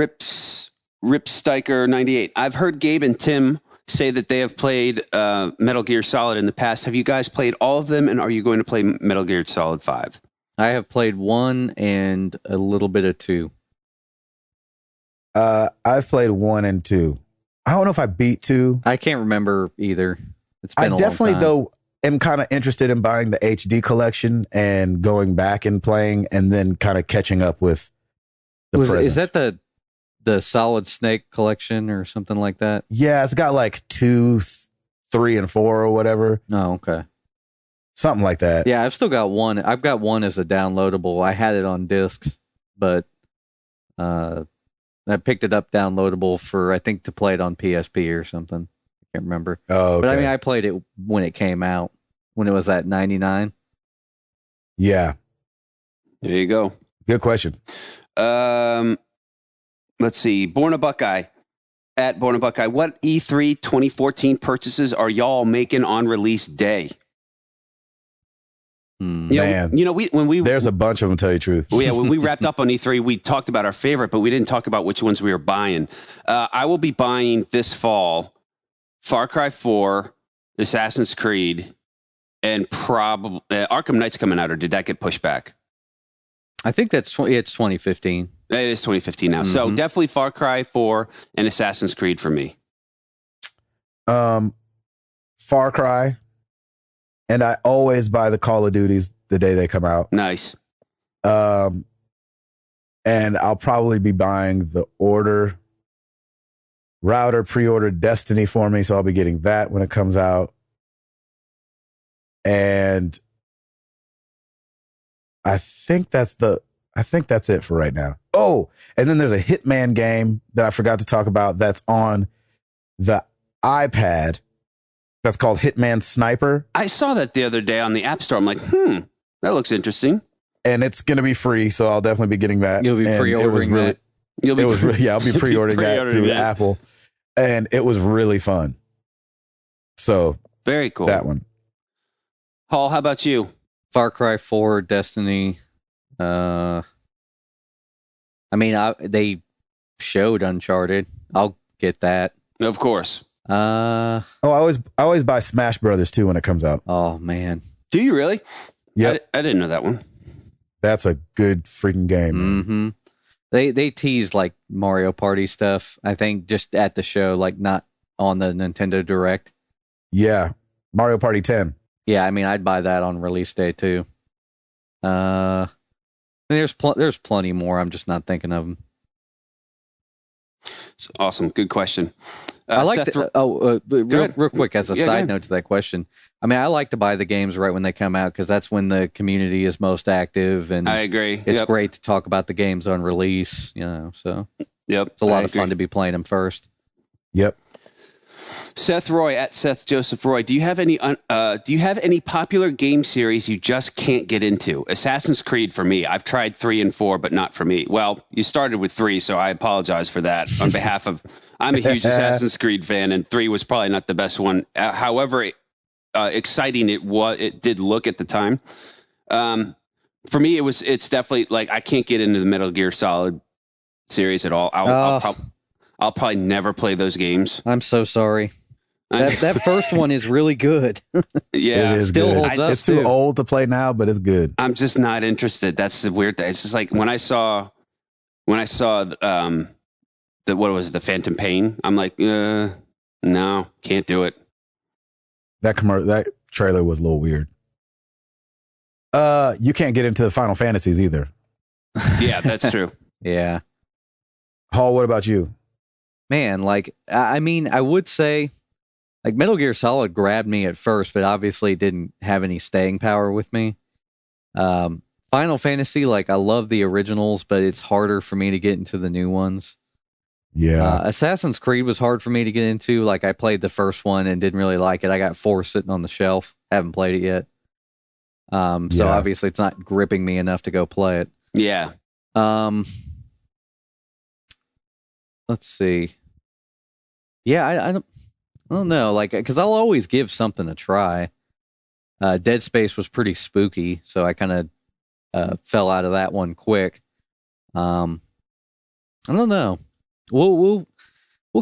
Ripstiker 98. I've heard Gabe and Tim say that they have played Metal Gear Solid in the past. Have you guys played all of them, and are you going to play Metal Gear Solid 5? I have played 1 and a little bit of 2. I've played 1 and 2. I don't know if I beat 2. I can't remember either. It's been I a long definitely, time. though, am kind of interested in buying the HD collection and going back and playing and then kind of catching up with the present. Is that the Solid Snake collection or something like that? Yeah, it's got like 2, 3, and 4 or whatever. Oh, okay. Something like that. Yeah, I've still got 1. I've got 1 as a downloadable. I had it on discs, but I picked it up downloadable for, I think, to play it on PSP or something. I can't remember. Oh, okay. But I mean, I played it when it came out, when it was at 99. Yeah. There you go. Good question. Let's see. Born a Buckeye. At Born a Buckeye. What E3 2014 purchases are y'all making on release day? Man. When we There's a bunch of them, tell you the truth. Well, yeah, when we wrapped up on E3, we talked about our favorite, but we didn't talk about which ones we were buying. I will be buying this fall Far Cry 4, Assassin's Creed, and probably Arkham Knight's coming out, or did that get pushed back? I think it's 2015. It is 2015 now. So Mhm. definitely Far Cry 4 and Assassin's Creed for me. Far Cry. And I always buy the Call of Duties the day they come out. Nice. And I'll probably be buying the Router pre-ordered Destiny for me, so I'll be getting that when it comes out. And I think that's it for right now. Oh, and then there's a Hitman game that I forgot to talk about that's on the iPad. That's called Hitman Sniper. I saw that the other day on the App Store. I'm like, that looks interesting. And it's going to be free, so I'll definitely be getting that. You'll be And pre-ordering that. You'll be I'll be pre-ordering that pre-ordering through that. Apple. And it was really fun. So Very cool. that one. Paul, how about you? Far Cry 4, Destiny. I mean, they showed Uncharted. I'll get that. Of course. Oh, I always buy Smash Brothers too when it comes out. Oh man. Do you really? Yep. I didn't know that one. That's a good freaking game. Man. Mm-hmm. They teased like Mario Party stuff, I think, just at the show, like not on the Nintendo Direct. Yeah. Mario Party 10. Yeah, I mean, I'd buy that on release day too. I mean, there's plenty more. I'm just not thinking of them. It's awesome. Good question. I like Seth, real quick as a Yeah, go side ahead. note to that question. I mean, I like to buy the games right when they come out because that's when the community is most active, and I agree. it's Yep. great to talk about the games on release. So Yep. it's a lot I of fun agree. to be playing them first. Yep. Seth Roy at Seth Joseph Roy. Do you have any popular game series you just can't get into? Assassin's Creed for me. I've tried 3 and 4, but not for me. Well, you started with 3, so I apologize for that. On behalf of, I'm a huge Assassin's Creed fan, and 3 was probably not the best one. However, exciting it did look at the time. For me, it's definitely like I can't get into the Metal Gear Solid series at all. I'll probably never play those games. I'm so sorry. That first one is really good. Yeah, It is still good. holds up, It's too too. old to play now, but it's good. I'm just not interested. That's the weird thing. It's just like when I saw the what was it, the Phantom Pain. I'm like, no, can't do it. That trailer was a little weird. You can't get into the Final Fantasies either. Yeah, that's true. Yeah. Hall, what about you? Man, like, I mean, I would say, like, Metal Gear Solid grabbed me at first, but obviously didn't have any staying power with me. Final Fantasy, like, I love the originals, but it's harder for me to get into the new ones. Yeah. Assassin's Creed was hard for me to get into. Like, I played the first one and didn't really like it. I got 4 sitting on the shelf. Haven't played it yet. So Yeah. obviously it's not gripping me enough to go play it. Yeah, Let's see. Yeah, I don't know. Like, because I'll always give something a try. Dead Space was pretty spooky, so I kind of fell out of that one quick. I don't know. We'll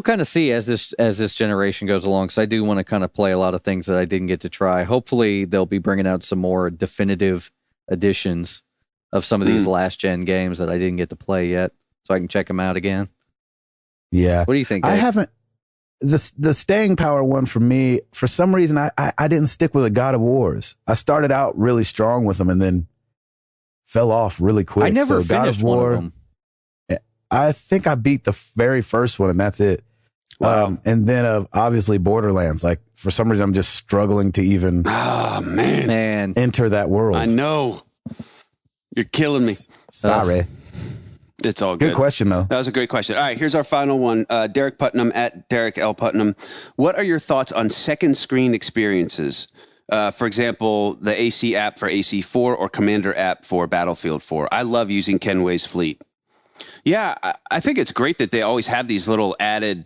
kind of see as this generation goes along. Because I do want to kind of play a lot of things that I didn't get to try. Hopefully, they'll be bringing out some more definitive editions of some of these last gen games that I didn't get to play yet, so I can check them out again. Yeah. What do you think, I Dave? haven't. The staying power one for me, for some reason, I didn't stick with the God of Wars. I started out really strong with them and then fell off really quick. I never So God finished of War, one of them. I think I beat the very first one and that's it. Wow. And then obviously Borderlands. Like for some reason, I'm just struggling to even oh man, Man, enter that world. I know. You're killing me. Sorry. It's all good. Good question though. That was a great question. All right, here's our final one. Derek Putnam at Derek L. Putnam. What are your thoughts on second screen experiences? For example, the AC app for AC4 or Commander app for Battlefield 4. I love using Kenway's Fleet. Yeah, I think it's great that they always have these little added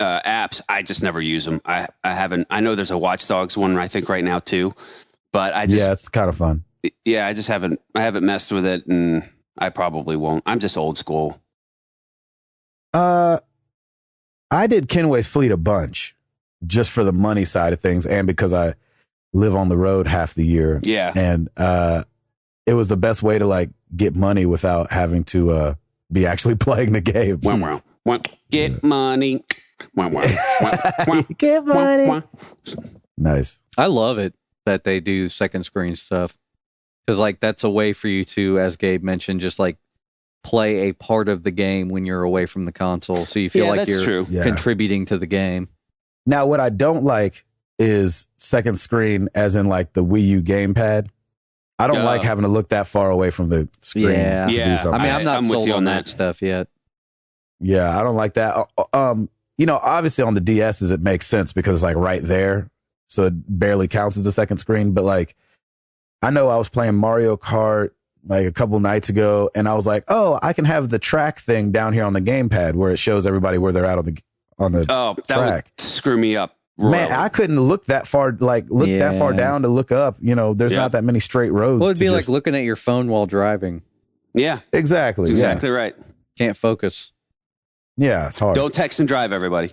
apps. I just never use them. I haven't. I know there's a Watch Dogs one I think right now too, but I just Yeah, it's kind of fun. yeah, I just haven't. I haven't messed with it, and I probably won't. I'm just old school. I did Kenway's Fleet a bunch just for the money side of things and because I live on the road half the year. Yeah. And it was the best way to like get money without having to be actually playing the game. Wow, wow, wow. Get money. Wow, wow, wow, wow. Get money. Nice. I love it that they do second screen stuff because like that's a way for you to, as Gabe mentioned, just like play a part of the game when you're away from the console, so you feel Yeah, like that's you're true. Yeah. contributing to the game. Now, what I don't like is second screen as in like the Wii U gamepad. I don't like having to look that far away from the screen Yeah. to Yeah. do something. I mean, I'm not I'm with sold you on on that that. stuff yet. Yeah, I don't like that. You know, obviously on the DSs it makes sense because it's like right there, so it barely counts as a second screen. But like, I know I was playing Mario Kart like a couple nights ago, and I was like, oh, I can have the track thing down here on the gamepad where it shows everybody where they're at on the Oh, that track. would screw me up. Man, royally. I couldn't look that far, that far Yeah. down to look up. You know, there's Yeah. not that many straight roads. Well, it'd to be just- like looking at your phone while driving. Yeah, exactly, exactly right. Can't focus. Yeah, it's hard. Don't text and drive, everybody.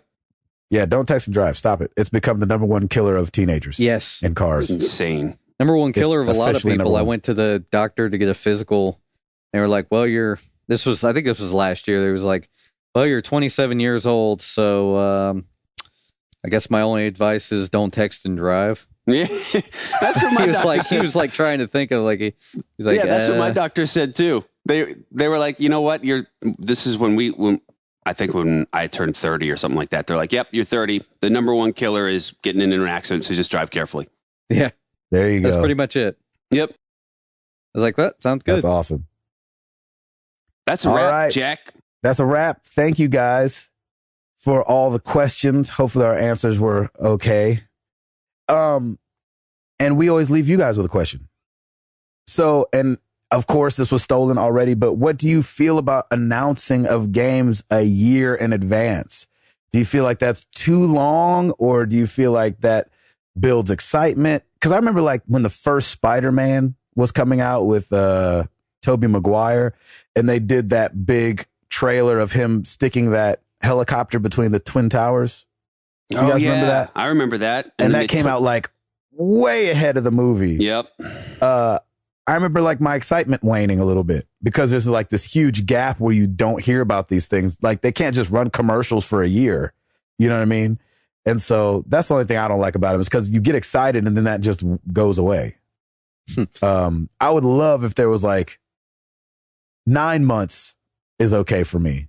Don't text and drive. Stop it. It's become the number one killer of teenagers. Yes. in cars. Insane. Number one killer It's of a lot of officially people. number I one. went to the doctor to get a physical. They were like, well, I think this was last year. They was like, well, you're 27 years old. So I guess my only advice is don't text and drive. Yeah, that's what my doctor said. He was like trying to think of like, he's like, yeah, that's what my doctor said too. They were like, you know what? This is when I think when I turned 30 or something like that. They're like, yep, you're 30. The number one killer is getting in an accident, so just drive carefully. Yeah, There you go. that's pretty much it. Yep. I was like, well, sounds good. That's awesome. That's a All wrap, right. Jack. That's a wrap. Thank you guys for all the questions. Hopefully our answers were okay. And we always leave you guys with a question. So, and of course this was stolen already, but what do you feel about announcing of games a year in advance? Do you feel like that's too long, or do you feel like that builds excitement? Because I remember like when the first Spider-Man was coming out with Tobey Maguire, and they did that big trailer of him sticking that helicopter between the Twin Towers. You guys remember that? I remember that. And then that came out like way ahead of the movie. Yep. I remember like my excitement waning a little bit because there's like this huge gap where you don't hear about these things. Like they can't just run commercials for a year. You know what I mean? And so that's the only thing I don't like about it is because you get excited and then that just goes away. I would love if there was like 9 months is okay for me.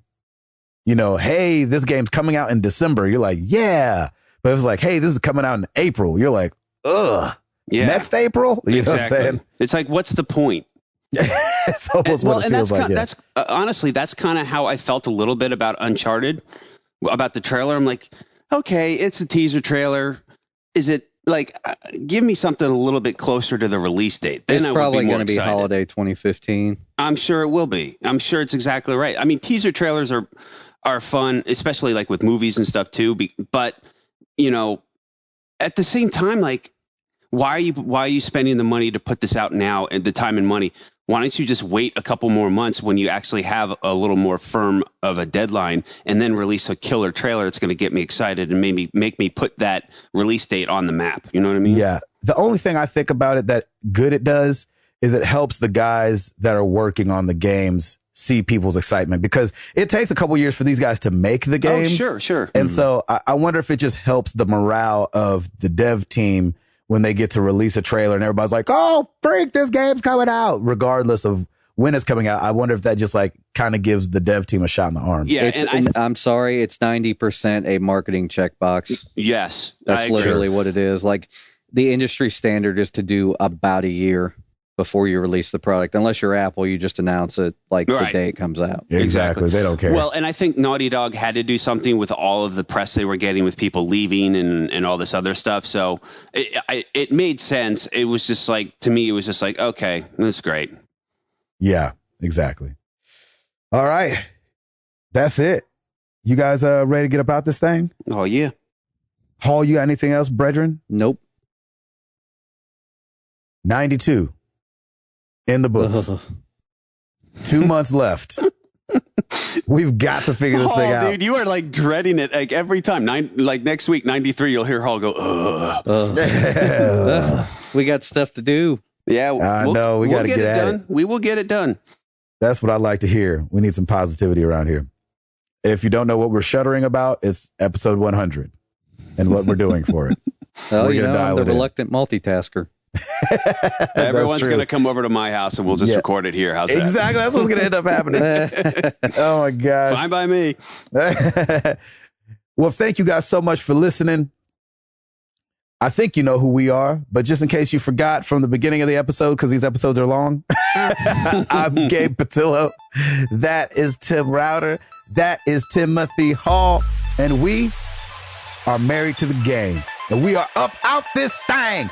You know, hey, this game's coming out in December. You're like, yeah. But it was like, hey, this is coming out in April. You're like, ugh. Yeah. Next April? You know what I'm saying? It's like, what's the point? It's almost what it feels like. That's honestly, that's kind of how I felt a little bit about Uncharted, about the trailer. I'm like, okay, it's a teaser trailer. Is it like, give me something a little bit closer to the release date? Then It's I would probably be more going to be excited. holiday 2015. I'm sure it will be. I'm sure it's exactly right. I mean, teaser trailers are fun, especially like with movies and stuff too. But you know, at the same time, like, why are you spending the money to put this out now and the time and money? Why don't you just wait a couple more months when you actually have a little more firm of a deadline and then release a killer trailer that's going to get me excited and maybe make me put that release date on the map? You know what I mean? Yeah. The only thing I think about it that good it does is it helps the guys that are working on the games see people's excitement because it takes a couple years for these guys to make the games. Oh, sure. And so I wonder if it just helps the morale of the dev team when they get to release a trailer and everybody's like, oh, freak, this game's coming out, regardless of when it's coming out. I wonder if that just like kind of gives the dev team a shot in the arm. Yeah. I'm sorry, it's 90% a marketing checkbox. Yes. That's literally what it is. Like the industry standard is to do about a year before you release the product. Unless you're Apple, you just announce it like the day it comes out. Exactly. They don't care. Well, and I think Naughty Dog had to do something with all of the press they were getting with people leaving and all this other stuff. So it made sense. It was just like, to me, it was just like, okay, that's great. Yeah, exactly. All right. That's it. You guys ready to get about this thing? Oh, yeah. Hall, you got anything else, brethren? Nope. 92 in the books. 2 months left. We've got to figure this thing out. Dude, you are like dreading it like every time. Like next week, 93, you'll hear Hall go, ugh. We got stuff to do. Yeah, I know. We got to get at done. it. We will get it done. That's what I like to hear. We need some positivity around here. If you don't know what we're shuddering about, it's episode 100 and what we're doing for it. Well, We're you gonna know, dial I'm the it in. reluctant multitasker. Everyone's true. going to come over to my house and we'll just record it here. How's that? Exactly. That's what's going to end up happening. Oh, my gosh. Fine by me. Well, thank you guys so much for listening. I think you know who we are, but just in case you forgot from the beginning of the episode, because these episodes are long, I'm Gabe Patillo. That is Tim Router. That is Timothy Hall. And we are married to the games. And we are up out this thing.